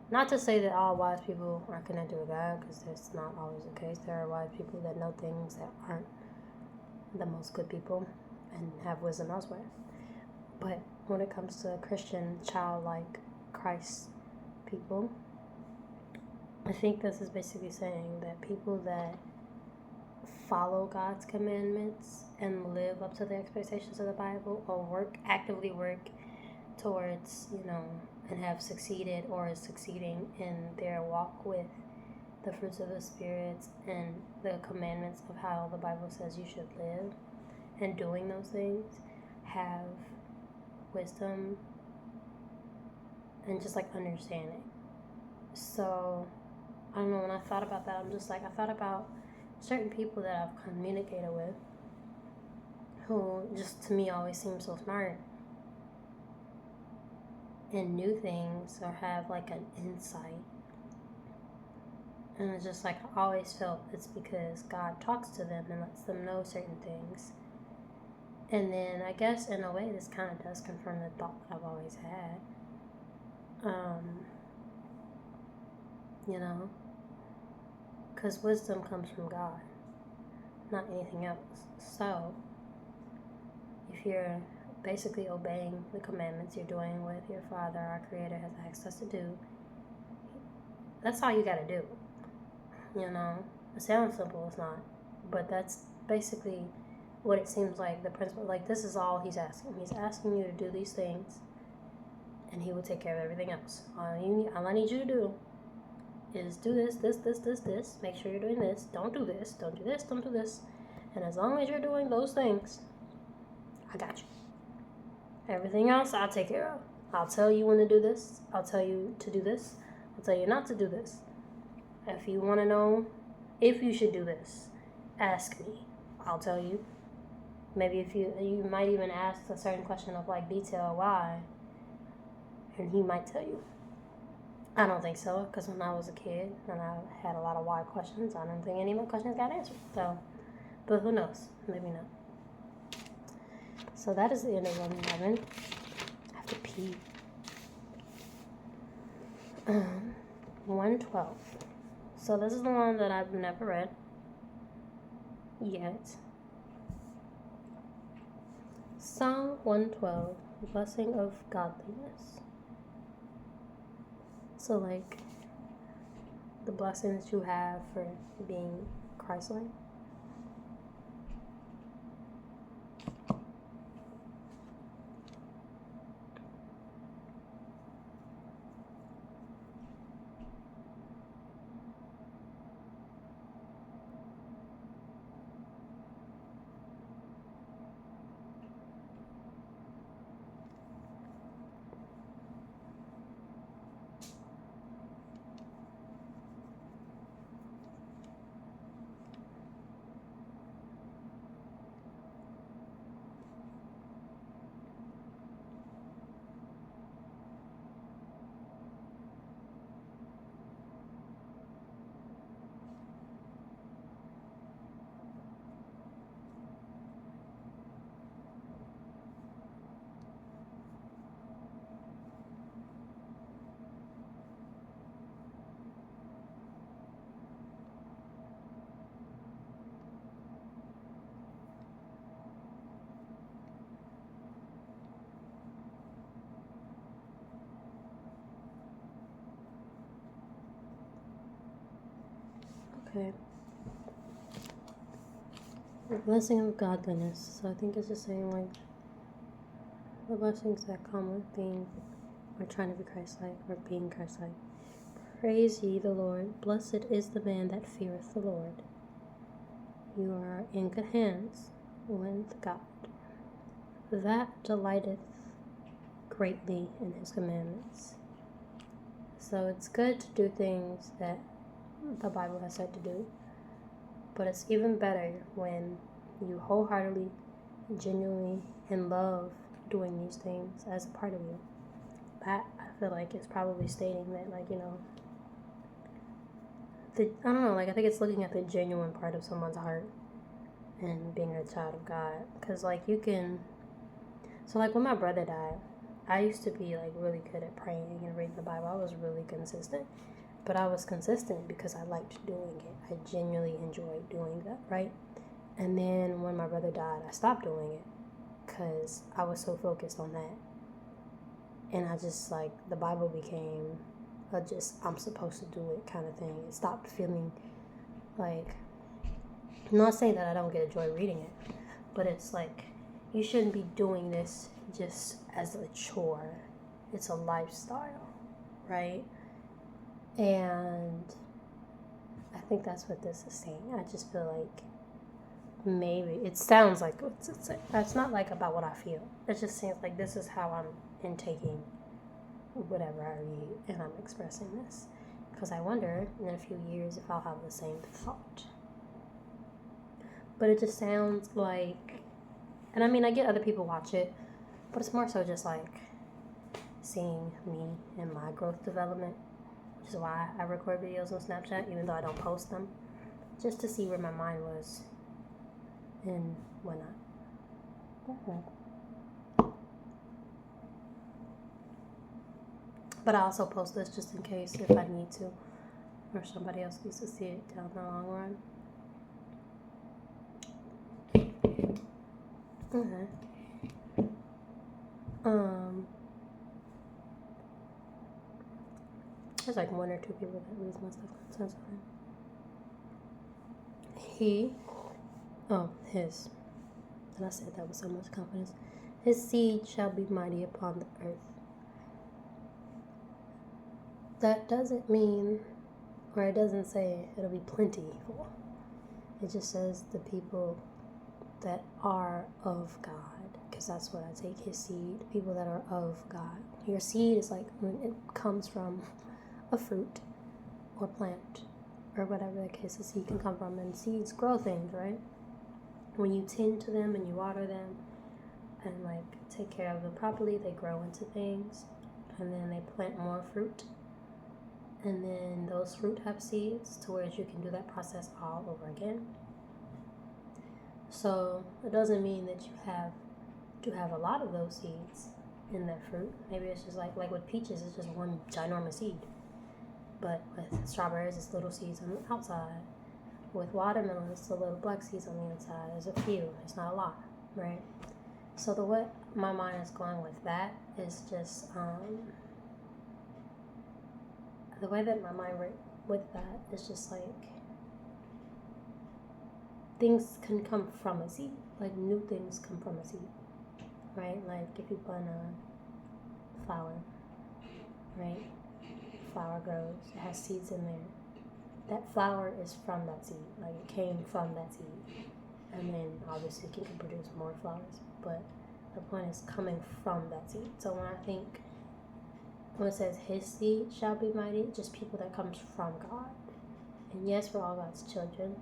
Not to say that all wise people are connected with God, because that's not always the case. There are wise people that know things that aren't the most good people and have wisdom elsewhere. But when it comes to Christian, childlike Christ people, I think this is basically saying that people that follow God's commandments and live up to the expectations of the Bible, or actively work towards, and have succeeded or is succeeding in their walk with the fruits of the Spirit and the commandments of how the Bible says you should live, and doing those things, have wisdom and just like understanding. So I don't know, when I thought about that, I thought about certain people that I've communicated with who just to me always seem so smart and knew things or have like an insight. And it's just like I always felt it's because God talks to them and lets them know certain things. And then I guess in a way this kind of does confirm the thought that I've always had. Because wisdom comes from God, not anything else. So if you're basically obeying the commandments, you're doing what your Father, our Creator, has asked us to do, that's all you got to do. It sounds simple, it's not, but that's basically what it seems like, the principle. Like, this is all he's asking. He's asking you to do these things, and he will take care of everything else. All I need you to do is do this. Make sure you're doing this. Don't do this. Don't do this. Don't do this. And as long as you're doing those things, I got you. Everything else, I'll take care of. I'll tell you when to do this. I'll tell you to do this. I'll tell you not to do this. If you want to know if you should do this, ask me. I'll tell you. Maybe if you might even ask a certain question of like detail why, and he might tell you. I don't think so, because when I was a kid and I had a lot of why questions, I don't think any of my questions got answered. So, but who knows? Maybe not. So that is the end of 111. I have to pee. 112. So this is the one that I've never read yet. Psalm 112, Blessing of Godliness. So like the blessings you have for being Christ-like. Okay. The blessing of godliness. So I think it's just saying like the blessings that come with being or trying to be Christ-like or being Christ-like. Praise ye the Lord. Blessed is the man that feareth the Lord. You are in good hands with God. That delighteth greatly in his commandments. So it's good to do things that the Bible has said to do. But it's even better when you wholeheartedly, genuinely, and love doing these things as a part of you. That, I feel like, is probably stating that, like, I don't know, like, I think it's looking at the genuine part of someone's heart and being a child of God. Because, like, so, like, when my brother died, I used to be, like, really good at praying and reading the Bible. I was really consistent. But I was consistent because I liked doing it. I genuinely enjoyed doing that, right? And then when my brother died, I stopped doing it because I was so focused on that. And I just, like, the Bible became I'm supposed to do it kind of thing. It stopped feeling like I'm not saying that I don't get a joy reading it, but it's like you shouldn't be doing this just as a chore. It's a lifestyle, right? And I think that's what this is saying. I just feel like maybe it sounds like that's not like about what I feel. It just seems like this is how I'm intaking whatever I read, and I'm expressing this because I wonder in a few years if I'll have the same thought. But it just sounds like, and I mean, I get other people watch it, but it's more so just like seeing me and my growth development, which is why I record videos on Snapchat, even though I don't post them, just to see where my mind was and whatnot. But I also post this just in case if I need to, or somebody else needs to see it down the long run. Okay. There's like one or two people that reads my stuff constantly. His. And I said that with so much confidence. His seed shall be mighty upon the earth. That doesn't mean, or it doesn't say it'll be plentiful. It just says the people that are of God, because that's what I take his seed, people that are of God. Your seed is like when it comes from a fruit or plant or whatever the case, the seed can come from. And seeds grow things, right? When you tend to them and you water them and like take care of them properly, they grow into things, and then they plant more fruit, and then those fruit have seeds to where you can do that process all over again. So it doesn't mean that you have to have a lot of those seeds in that fruit. Maybe it's just like with peaches, it's just one ginormous seed. But with strawberries, it's little seeds on the outside. With watermelon, it's the little black seeds on the inside. There's a few. It's not a lot, right? So the way my mind is going with that is just the way that my mind went with that is just like things can come from a seed. Like new things come from a seed, right? Like if you plant a flower, right? Flower grows. It has seeds in there. That flower is from that seed. Like it came from that seed. And then obviously it can produce more flowers. But the point is coming from that seed. So when it says his seed shall be mighty, just people that comes from God. And yes, we're all God's children.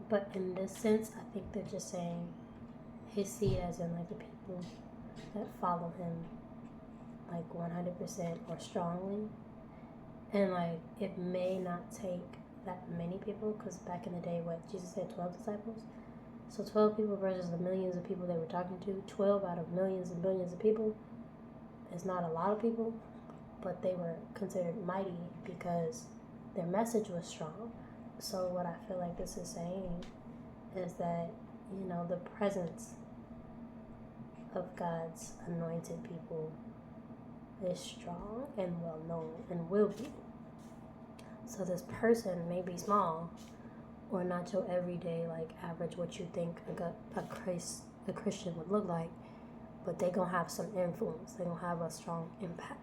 But in this sense, I think they're just saying his seed as in like the people that follow him like 100% or strongly. And like it may not take that many people, because back in the day, what Jesus said, 12 disciples. So 12 people versus the millions of people they were talking to. 12 out of millions and billions of people is not a lot of people, but they were considered mighty because their message was strong. So what I feel like this is saying is that, you know, the presence of God's anointed people is strong and well known and will be. So this person may be small or not your everyday like average what you think a Christian would look like, but they gonna have some influence. They gonna have a strong impact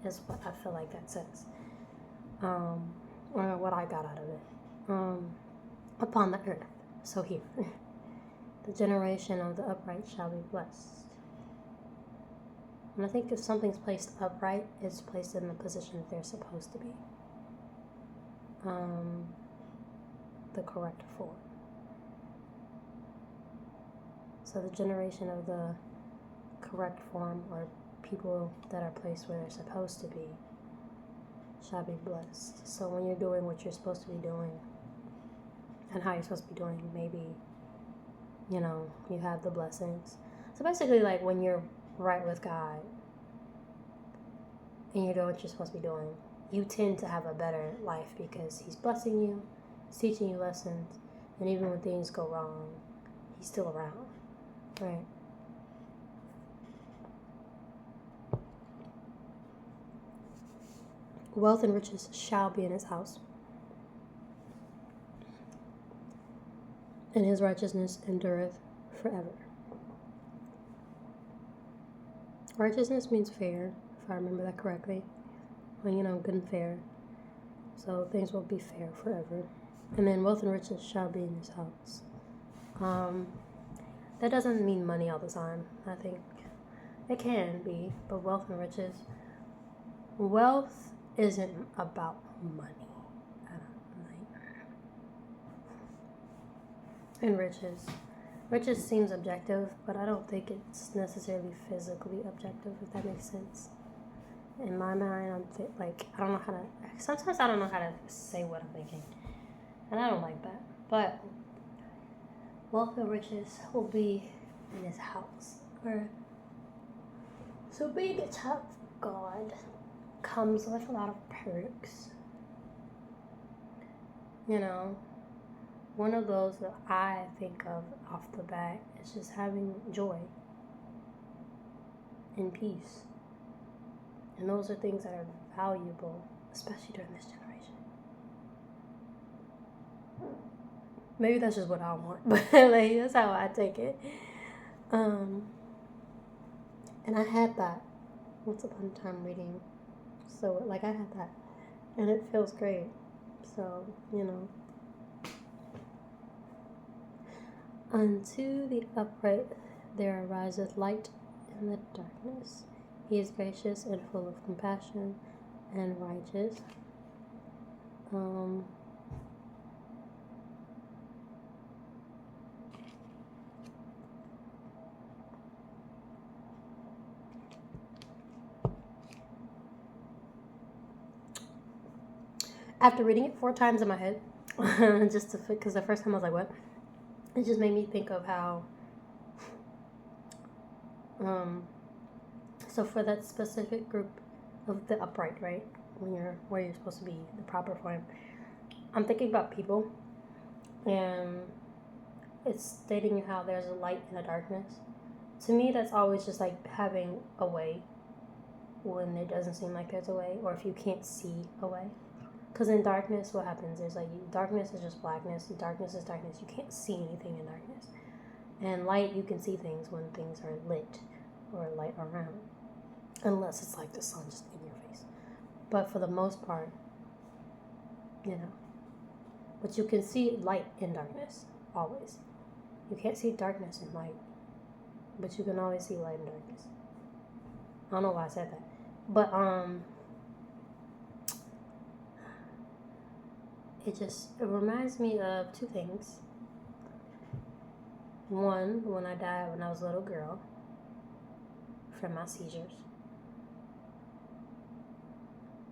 is what I feel like that says, or what I got out of it. Upon the earth. So here, the generation of the upright shall be blessed. And I think if something's placed upright, it's placed in the position that they're supposed to be. The correct form. So the generation of the correct form, or people that are placed where they're supposed to be, shall be blessed. So when you're doing what you're supposed to be doing and how you're supposed to be doing, maybe, you know, you have the blessings. So basically, like when you're right with God and you're doing what you're supposed to be doing, you tend to have a better life because he's blessing you, he's teaching you lessons, and even when things go wrong, he's still around, right? Wealth and riches shall be in his house. and his righteousness endureth forever. Righteousness means fair, if I remember that correctly. Well, good and fair. So things will be fair forever. And then wealth and riches shall be in his house. That doesn't mean money all the time. I think it can be, but wealth and riches. Wealth isn't about money. And riches. Riches seems objective, but I don't think it's necessarily physically objective, if that makes sense. In my mind, sometimes I don't know how to say what I'm thinking. And I don't like that. But wealth and riches will be in his house. So being a child of God comes with a lot of perks. One of those that I think of off the bat is just having joy and peace. And those are things that are valuable, especially during this generation. Maybe that's just what I want, but that's how I take it. And I had that once upon a time reading. So, I had that. And it feels great. So, Unto the upright there ariseth light in the darkness. He is gracious and full of compassion and righteous. After reading it 4 times in my head, because the first time I was like, what? It just made me think of how, so for that specific group of the upright, right, where you're supposed to be, the proper form, I'm thinking about people, and it's stating how there's a light in the darkness. To me, that's always just like having a way when it doesn't seem like there's a way, or if you can't see a way. Because in darkness, what happens is darkness is just blackness. Darkness is darkness. You can't see anything in darkness. And light, you can see things when things are lit or light around. Unless it's like the sun just in your face. But for the most part, But you can see light in darkness, always. You can't see darkness in light. But you can always see light in darkness. I don't know why I said that. But, it reminds me of 2 things. One, when I died when I was a little girl from my seizures.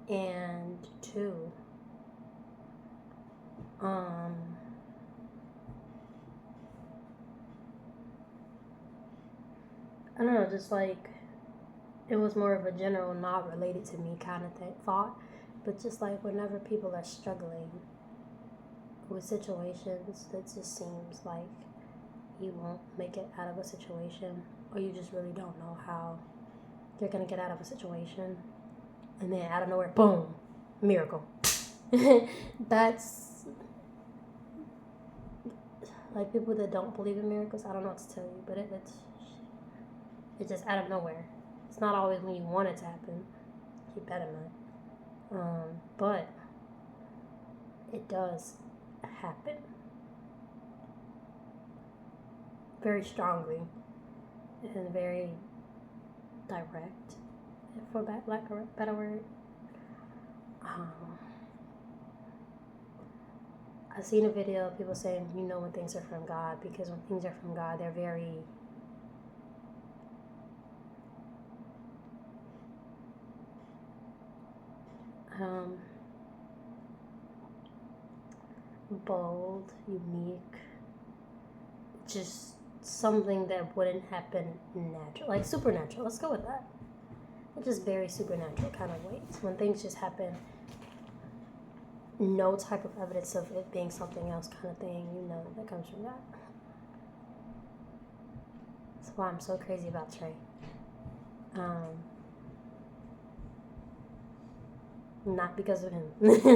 And 2, I don't know, just it was more of a general, not related to me kind of thought. But just whenever people are struggling with situations that just seems like you won't make it out of a situation, or you just really don't know how you're going to get out of a situation, and then out of nowhere, boom, miracle. That's people that don't believe in miracles, I don't know what to tell you, but it's just out of nowhere. It's not always when you want it to happen. Keep that in mind. But it does happen very strongly and very direct, for lack of a better word. I've seen a video of people saying, when things are from God, because when things are from God, they're very bold, unique, just something that wouldn't happen natural, supernatural. Let's go with that. It's just very supernatural kind of ways. When things just happen, no type of evidence of it being something else kind of thing, that comes from that. That's why I'm so crazy about Trey. Not because of him.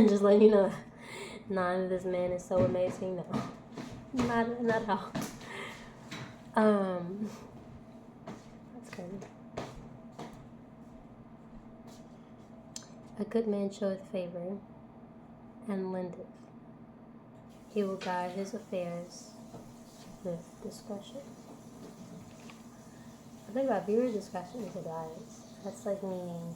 Just letting you know. This man is so amazing. No. Not at all. That's crazy. A good man showeth favor and lendeth. He will guide his affairs with discretion. I think about viewer discretion is a guidance. That's like meaning.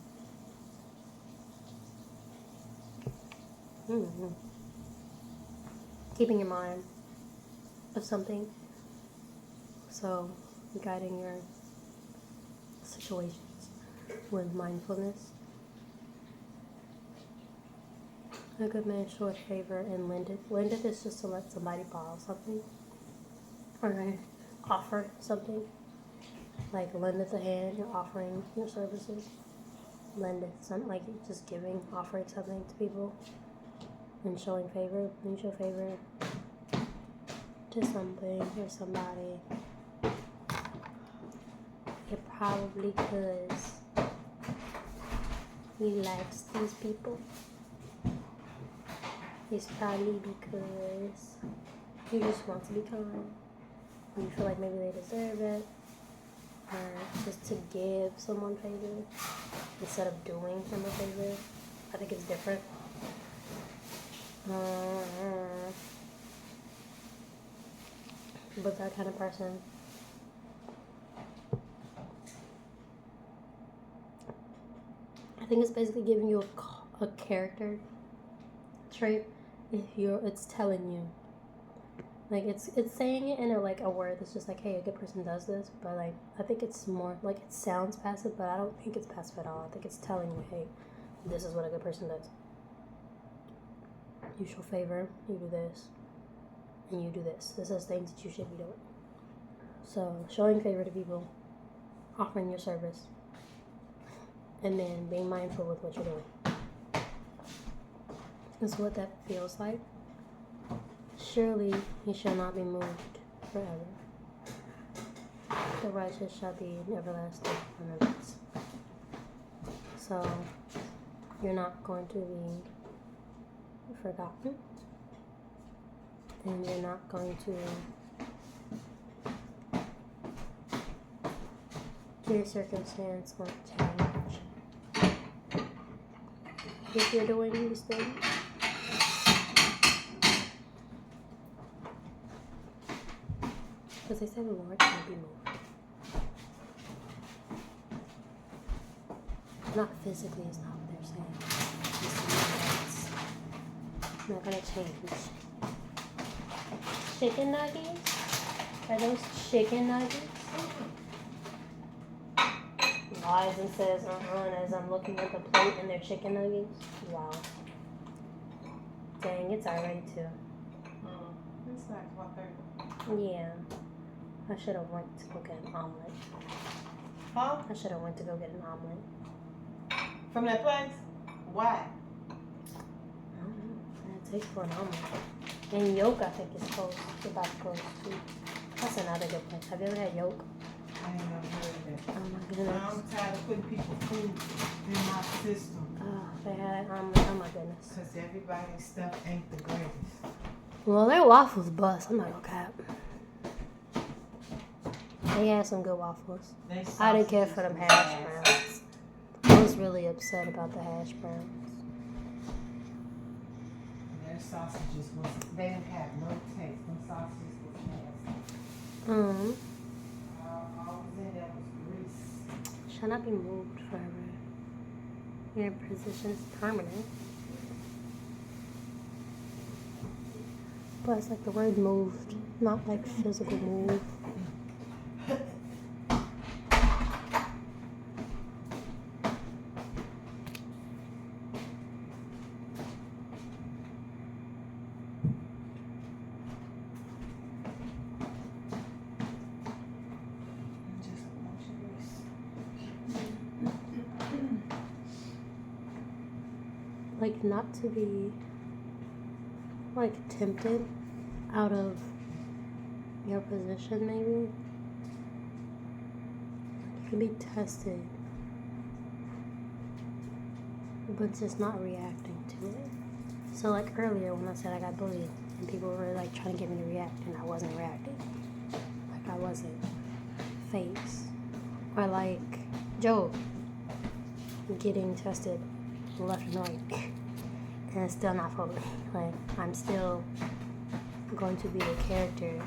Keeping your mind of something. So, guiding your situations with mindfulness. A good man showeth favor and lendeth. Lendeth is just to let somebody borrow something. Or offer something. Like lendeth a hand, you're offering your services. Lendeth something, like just giving, offering something to people. And showing favor. When you show favor to something or somebody, it probably because he likes these people. It's probably because he just wants to be kind. You feel like maybe they deserve it. Or just to give someone favor instead of doing them a favor. I think it's different. But that kind of person, I think it's basically giving you a character trait. It's telling you, like it's saying it in a word that's just like, hey, a good person does this, but like I think it's more like it sounds passive, but I don't think it's passive at all. I think it's telling you, hey, this is what a good person does. You show favor, you do this, and you do this. This is things that you should be doing. So showing favor to people, offering your service, and then being mindful with what you're doing. Is what that feels like. Surely he shall not be moved forever. The righteous shall be in everlasting remembrance. So you're not going to be forgotten, and you're not going to, your circumstance won't change if you're doing these things. Because they say the Lord can't be moved. Not physically is not what they're saying. It's not going to change. Chicken nuggets? Are those chicken nuggets? Lies and says, and as I'm looking at the plate and they're chicken nuggets. Wow. Dang, it's already 2. It's like 1:30. Yeah. I should have went to go get an omelet. Huh? I should have went to go get an omelet. From that place? Why? I don't know. It takes for an omelet. And Yolk, I think, is close. It's about close too. That's another good place. Have you ever had Yolk? I ain't never heard of that. Oh my goodness. I'm tired of putting people's food in my system. Oh, they had omelet. Oh my goodness. Because everybody's stuff ain't the greatest. Well, their waffles bust. I'm not gonna cap. They had some good waffles. I didn't care for them hash browns. I was really upset about the hash browns. Their sausages they didn't have no taste. Them sausages was nasty. All was in there was grease. Shall not be moved forever. Your position is permanent. But it's like the word moved, not like physical move. Like not to be like tempted out of your position maybe. You can be tested, but just not reacting to it. So like earlier when I said I got bullied and people were like trying to get me to react, and I wasn't reacting. Like I wasn't phased. Or like Job getting tested left and right, and it's still not for me. Like I'm still going to be the character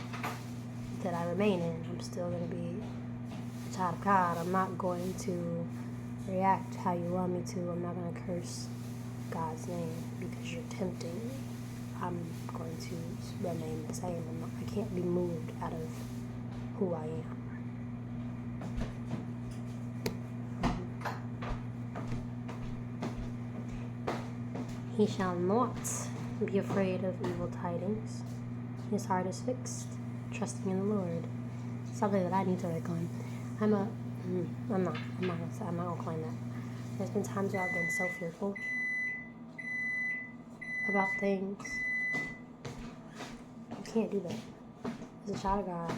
that I remain in. I'm still going to be a child of God. I'm not going to react how you want me to. I'm not going to curse God's name because you're tempting me. I'm going to remain the same. I can't be moved out of who I am. He shall not be afraid of evil tidings. His heart is fixed, trusting in the Lord. Something that I need to work on. I'm not gonna claim that. There's been times where I've been so fearful about things. You can't do that. As a child of God,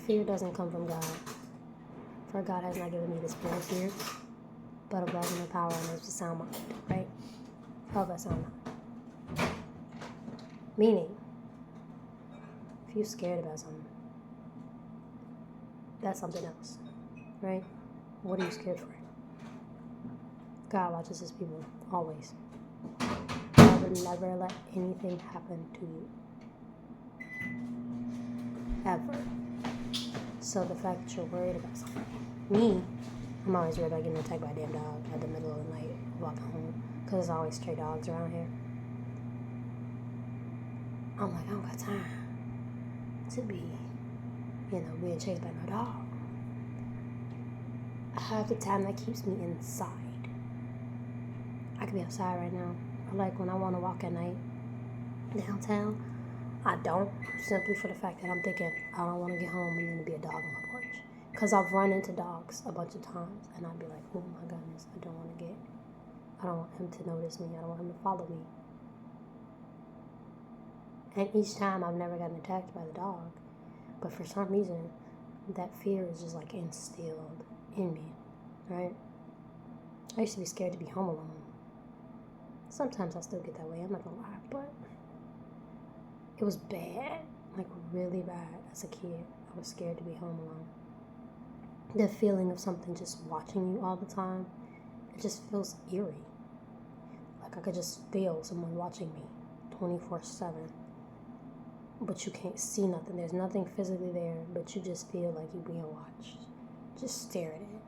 fear doesn't come from God. For God has not given me the spirit of fear, but of love and of power and of a sound mind, right? Of a sound mind. Meaning, if you're scared about something, that's something else, right? What are you scared for? God watches his people, always. God would never let anything happen to you. Ever. So the fact that you're worried about something. Me, I'm always worried about getting attacked by a damn dog at the middle of the night walking home. Because there's always stray dogs around here. I'm like, I don't got time to be, being chased by no dog. I have the time that keeps me inside. I could be outside right now. Like when I want to walk at night downtown, I don't, simply for the fact that I'm thinking I don't want to get home and then to be a dog on my porch. Because I've run into dogs a bunch of times and I'd be like, oh my goodness, I don't want him to notice me. I don't want him to follow me. And each time I've never gotten attacked by the dog. But for some reason, that fear is just like instilled in me, right? I used to be scared to be home alone. Sometimes I still get that way, I'm not gonna lie, but it was bad, like really bad as a kid. I was scared to be home alone. The feeling of something just watching you all the time, it just feels eerie. Like I could just feel someone watching me 24/7. But you can't see nothing. There's nothing physically there, but you just feel like you're being watched. Just staring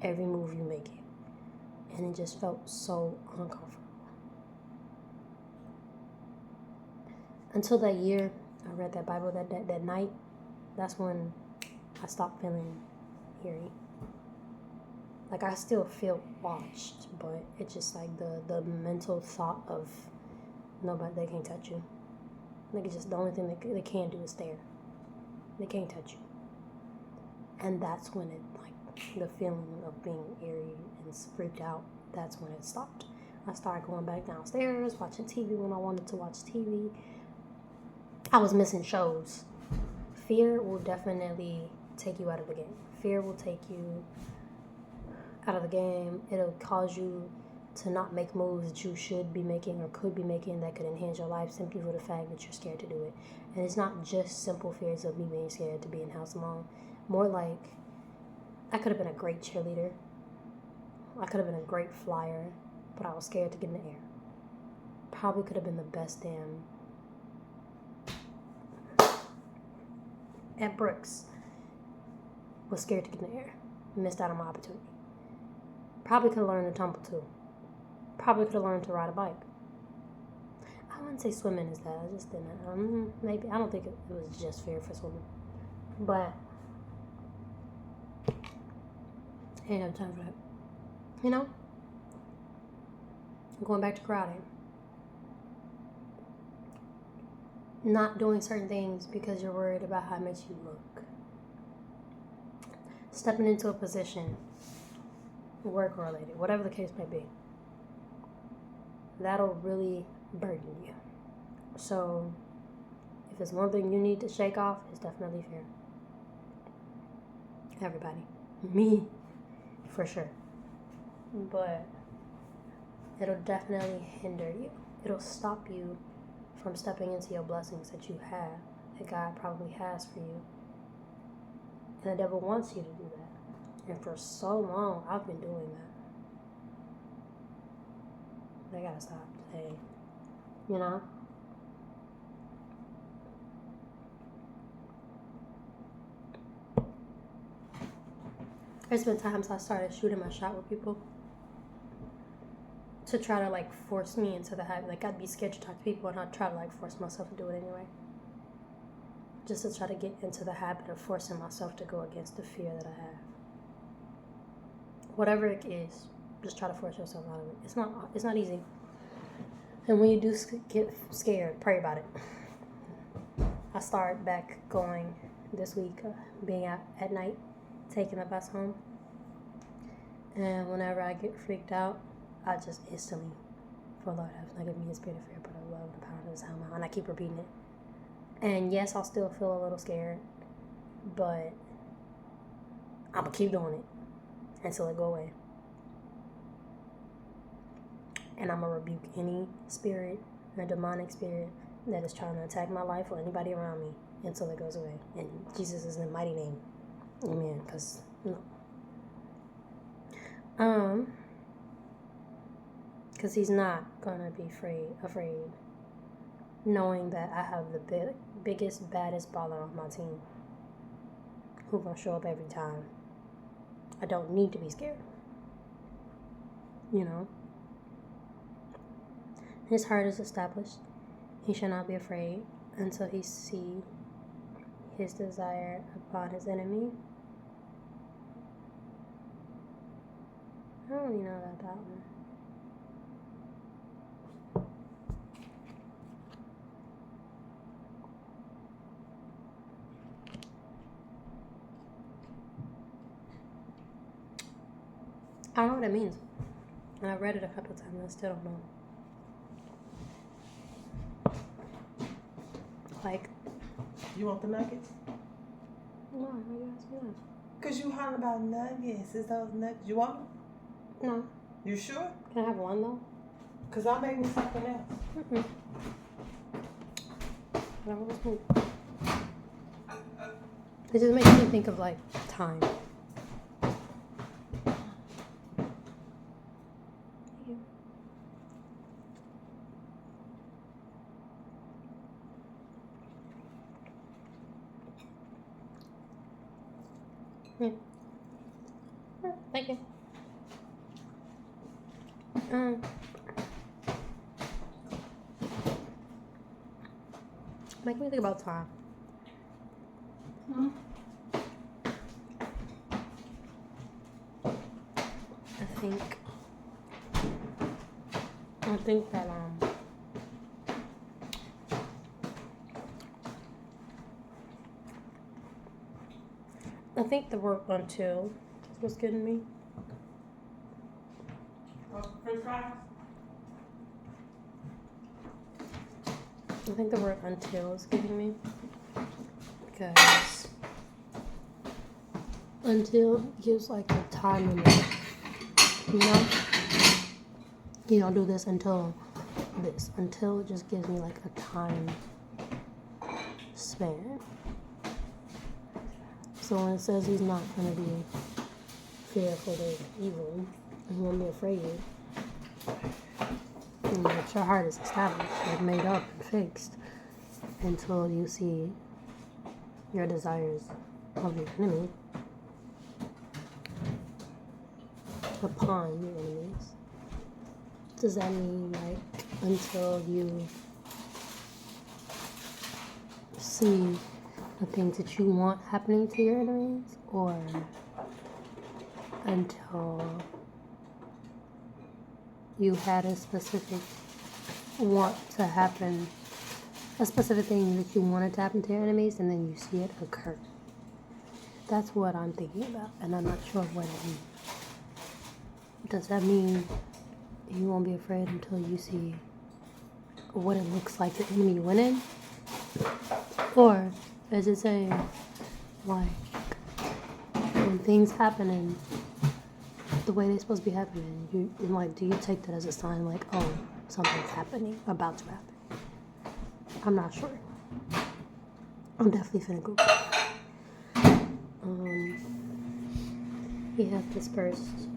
at every move you make it. And it just felt so uncomfortable. Until that year, I read that Bible that night. That's when I stopped feeling eerie. Like I still feel watched, but it's just like the mental thought of nobody, they can't touch you. Like it's just the only thing they can do is stare. They can't touch you. And that's when it, like, the feeling of being eerie and freaked out, that's when it stopped. I started going back downstairs, watching TV when I wanted to watch TV. I was missing shows. Fear will definitely take you out of the game. Fear will take you out of the game. It'll cause you to not make moves that you should be making or could be making that could enhance your life simply for the fact that you're scared to do it. And it's not just simple fears of me being scared to be in house alone. More like, I could have been a great cheerleader. I could have been a great flyer, but I was scared to get in the air. Probably could have been the best damn at Brooks. Was scared to get in the air. Missed out on my opportunity. Probably could have learned to tumble too. Probably could have learned to ride a bike. I wouldn't say swimming is that. I just didn't. Maybe. I don't think it was just fear for swimming. But I ain't have time for that. Going back to crowding. Not doing certain things because you're worried about how it makes you look. Stepping into a position, work related, whatever the case may be. That'll really burden you. So, if there's one thing you need to shake off, it's definitely fear. Everybody. Me, for sure. But it'll definitely hinder you. It'll stop you from stepping into your blessings that you have, that God probably has for you. And the devil wants you to do that. And for so long, I've been doing that. I gotta stop today. You know? There's been times I started shooting my shot with people to try to like force me into the habit. Like I'd be scared to talk to people and I'd try to like force myself to do it anyway. Just to try to get into the habit of forcing myself to go against the fear that I have. Whatever it is, just try to force yourself out of it. It's not easy. And when you do get scared, pray about it. I started back going this week, being out at night, taking the bus home. And whenever I get freaked out, I just instantly, for Lord, have not given me a spirit of fear, but of love and the power of His sound. And I keep repeating it. And yes, I'll still feel a little scared, but I'm going to keep doing it until it go away. And I'm going to rebuke any spirit, a demonic spirit that is trying to attack my life or anybody around me until it goes away. In Jesus' mighty name. Amen. Because, because He's not going to be afraid, knowing that I have the biggest, baddest baller on my team who going to show up every time. I don't need to be scared. You know? His heart is established. He shall not be afraid until he see his desire upon his enemy. I don't really know that one. I don't know what it means. And I read it a couple times and I still don't know. Like, you want the nuggets? No, why you ask me that? Because you hollering about nuggets. Is those nuggets? You want them? No. You sure? Can I have one though? Because I'll make me something else. Mm-mm. Whatever was me. It just makes me think of like time. Yeah. Thank you. Make me think about time. I think that I think the word until is what's getting me. French fries? I think the word until is getting me. Because until gives like a time limit. You know? You don't do this until this. Until just gives me like a time span. So when it says He's not going to be fearful of evil, He won't be afraid. And that your heart is established, like made up and fixed, until you see your desires of your enemy upon your enemies. Does that mean like until you see the things that you want happening to your enemies, or until you had a specific want to happen, a specific thing that you wanted to happen to your enemies, and then you see it occur? That's what I'm thinking about, and I'm not sure what it means. Does that mean you won't be afraid until you see what it looks like the enemy winning? Or is it saying, like, when things happen and the way they're supposed to be happening. And like, do you take that as a sign like, oh, something's happening, about to happen? I'm not sure. I'm definitely finna Google. He hath dispersed.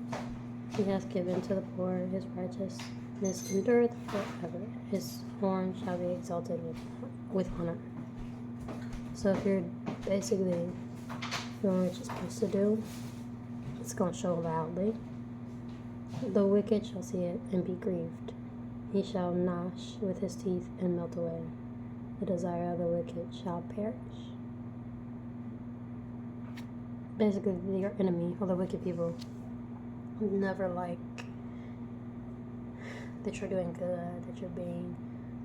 He hath given to the poor. His righteousness endureth forever. His horn shall be exalted with honor. So if you're basically doing what you're supposed to do, it's going to show loudly. The wicked shall see it and be grieved. He shall gnash with his teeth and melt away. The desire of the wicked shall perish. Basically, your enemy, or the wicked people, never like that you're doing good, that you're being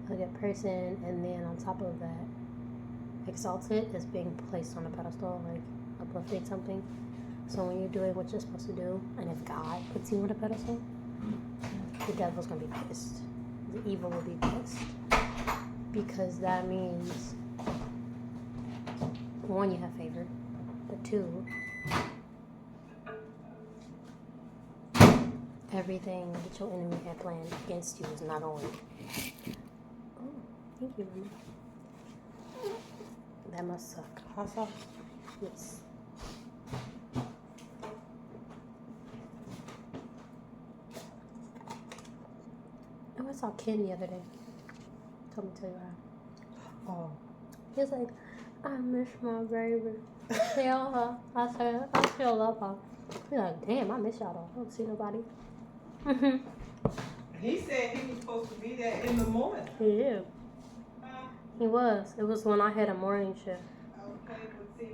a good person, and then on top of that, exalted is being placed on a pedestal, like uplifting something. So when you're doing what you're supposed to do, and if God puts you on a pedestal, the devil's gonna be pissed. The evil will be pissed. Because that means, one, you have favor, but two, everything that your enemy had planned against you is not on. Oh, thank you, Mama. That must suck. Hot sauce? Yes. Oh, I saw Ken the other day. Told me to tell you how. Oh. He was like, I miss my baby. Tell her. I said, I still love her. He's like, damn, I miss y'all though. I don't see nobody. He said he was supposed to be there in the morning. Yeah. He was. It was when I had a morning shift. Okay,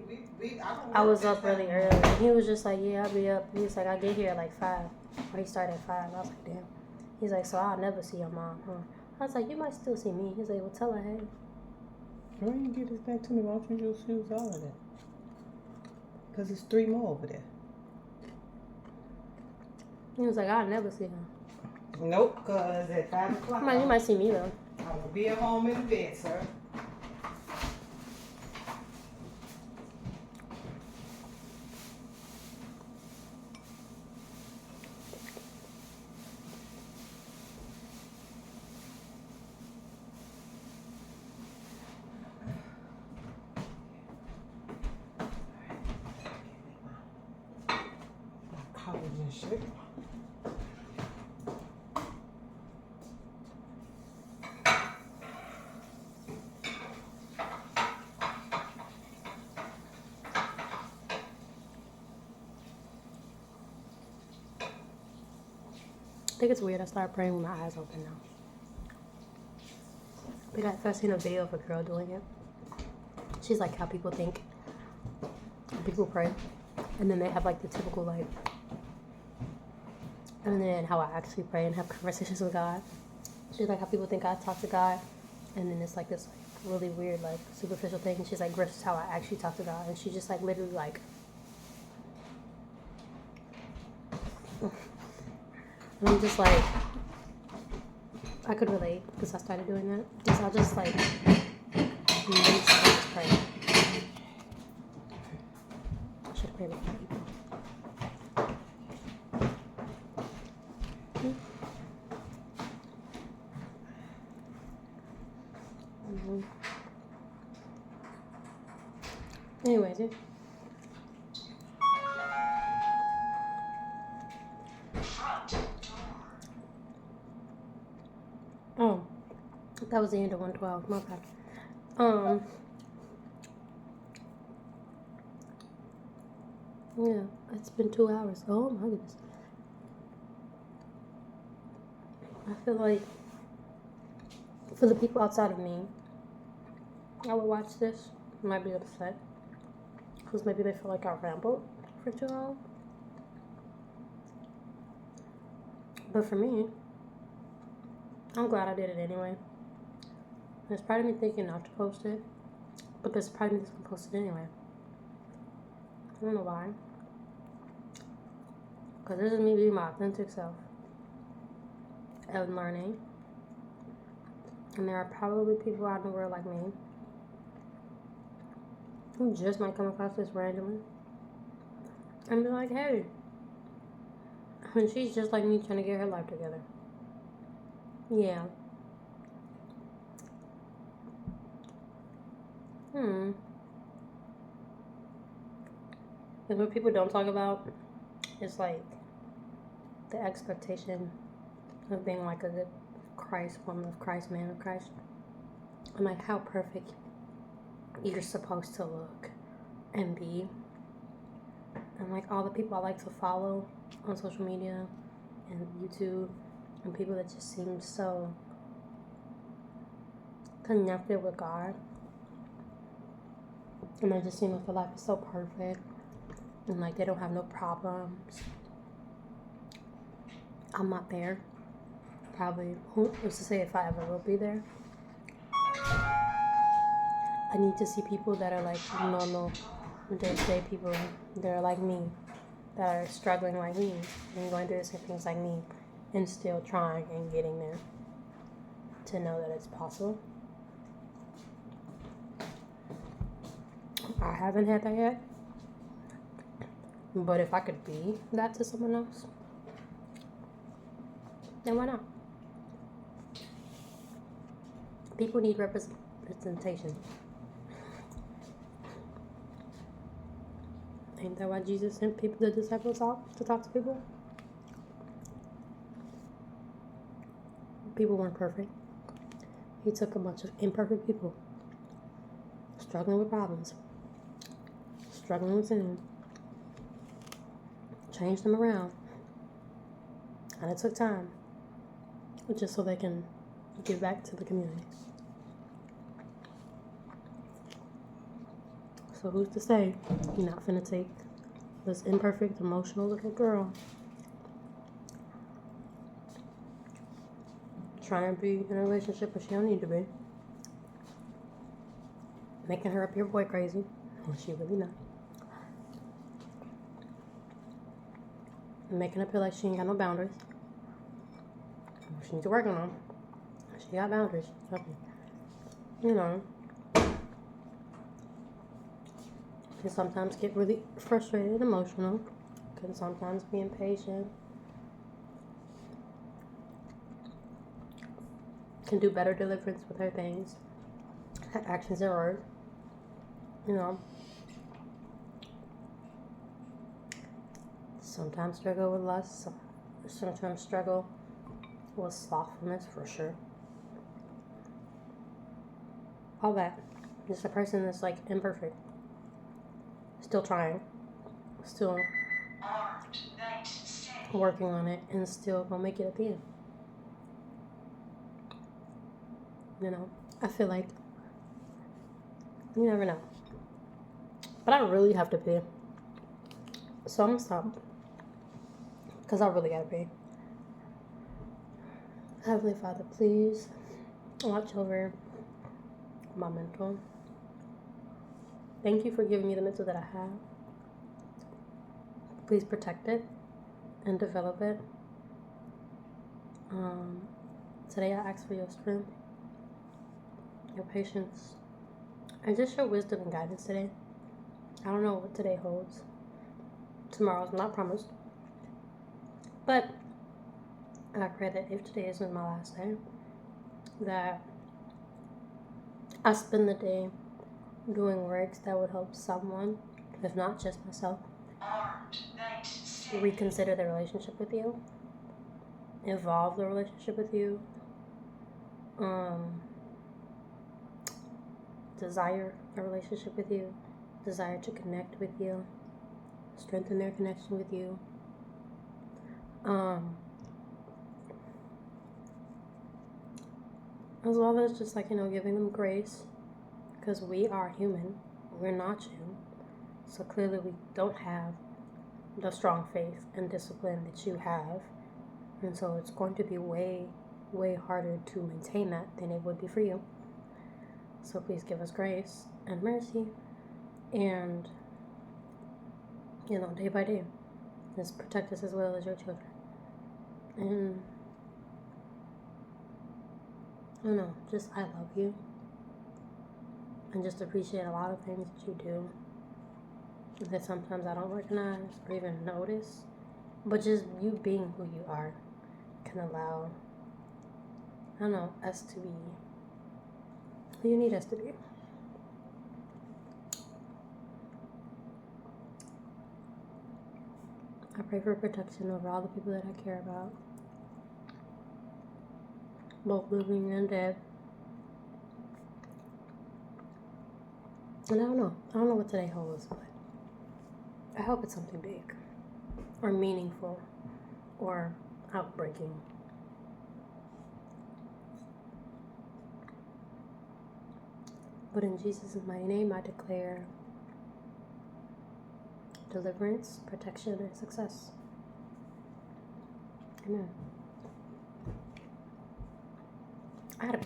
but see, I was up really early. And he was just like, yeah, I'll be up. He was like, I get here at like 5. Or he started at 5. I was like, damn. He's like, so I'll never see your mom, huh? I was like, you might still see me. He's like, well, tell her, hey. Why don't you get this back to me? Why don't you just use all of that? Because there's 3 more over there. He was like, I'll never see her. Nope, because at 5 o'clock, You might see me, though. I will be at home in bed, sir. College and shit. I think it's weird. I start praying with my eyes open now. But I've seen a video of a girl doing it. She's like how people think people pray, and then they have like the typical like, and then how I actually pray and have conversations with God. She's like how people think I talk to God, and then it's like this like, really weird like superficial thing. And she's like, this is how I actually talk to God, and she just like literally like. And I'm just like, I could relate because I started doing that. Because I'll just like, just pray. I should pray with other people. Anyways, yeah. Oh, that was the end of 112. My bad. Yeah, it's been 2 hours. Oh my goodness. I feel like for the people outside of me, I would watch this, might be upset because maybe they feel like I rambled for too long. But for me, I'm glad I did it anyway. There's part of me thinking not to post it, but there's part of me that's gonna post it anyway. I don't know why. Because this is me being my authentic self and learning. And there are probably people out in the world like me who just might come across this randomly and be like, hey, And she's just like me, trying to get her life together. Yeah. And what people don't talk about is like the expectation of being like a good Christ woman of Christ, man of Christ. And like how perfect you're supposed to look and be. And like all the people I like to follow on social media and YouTube, and people that just seem so connected with God. And they just seem like their life is so perfect. And like they don't have no problems. I'm not there. Probably, who's to say if I ever will be there? I need to see people that are like normal, day-to-day people that are like me, that are struggling like me, and going through the same things like me, and still trying and getting there, to know that it's possible. I haven't had that yet, but if I could be that to someone else, then why not? People need representation. Ain't that why Jesus sent people, the disciples, out to talk to people? People weren't perfect. He took a bunch of imperfect people, struggling with problems, struggling with sin, changed them around. And it took time, just so they can give back to the community. So who's to say you're not finna take this imperfect, emotional little girl, trying to be in a relationship but she don't need to be, making her up your boy crazy when she really not, making her feel like she ain't got no boundaries. She needs to work on them. She got boundaries. You know. Can sometimes get really frustrated and emotional. Can sometimes be impatient. Can do better deliverance with her things. Her actions and words. You know. Sometimes struggle with lust. Sometimes struggle with slothfulness, for sure. All that. Just a person that's like imperfect. Still trying. Still working on it, and still gonna make it at the end. You know, I feel like you never know. But I really have to pee. So I'm gonna stop. Because I really gotta pee. Heavenly Father, please watch over my mental. Thank you for giving me the mental that I have. Please protect it and develop it. Today I ask for your strength, your patience, and just your wisdom and guidance today. I don't know what today holds. Tomorrow's not promised. But I pray that if today isn't my last day, that I spend the day doing works that would help someone, if not just myself, reconsider their relationship with you, evolve the relationship with you, desire a relationship with you, desire to connect with you, strengthen their connection with you, as well as just like, giving them grace, because we are human, we're not you, so clearly we don't have the strong faith and discipline that you have, and so it's going to be way, way harder to maintain that than it would be for you. So please give us grace and mercy, and day by day, just protect us as well as your children. And I don't know, just I love you, and just appreciate a lot of things that you do that sometimes I don't recognize or even notice, But just you being who you are can allow, I don't know, us to be who you need us to be. I pray for protection over all the people that I care about, both living and dead. And I don't know what today holds, but I hope it's something big or meaningful or outbreaking. But in Jesus' mighty name, I declare deliverance, protection, and success. Amen. I had a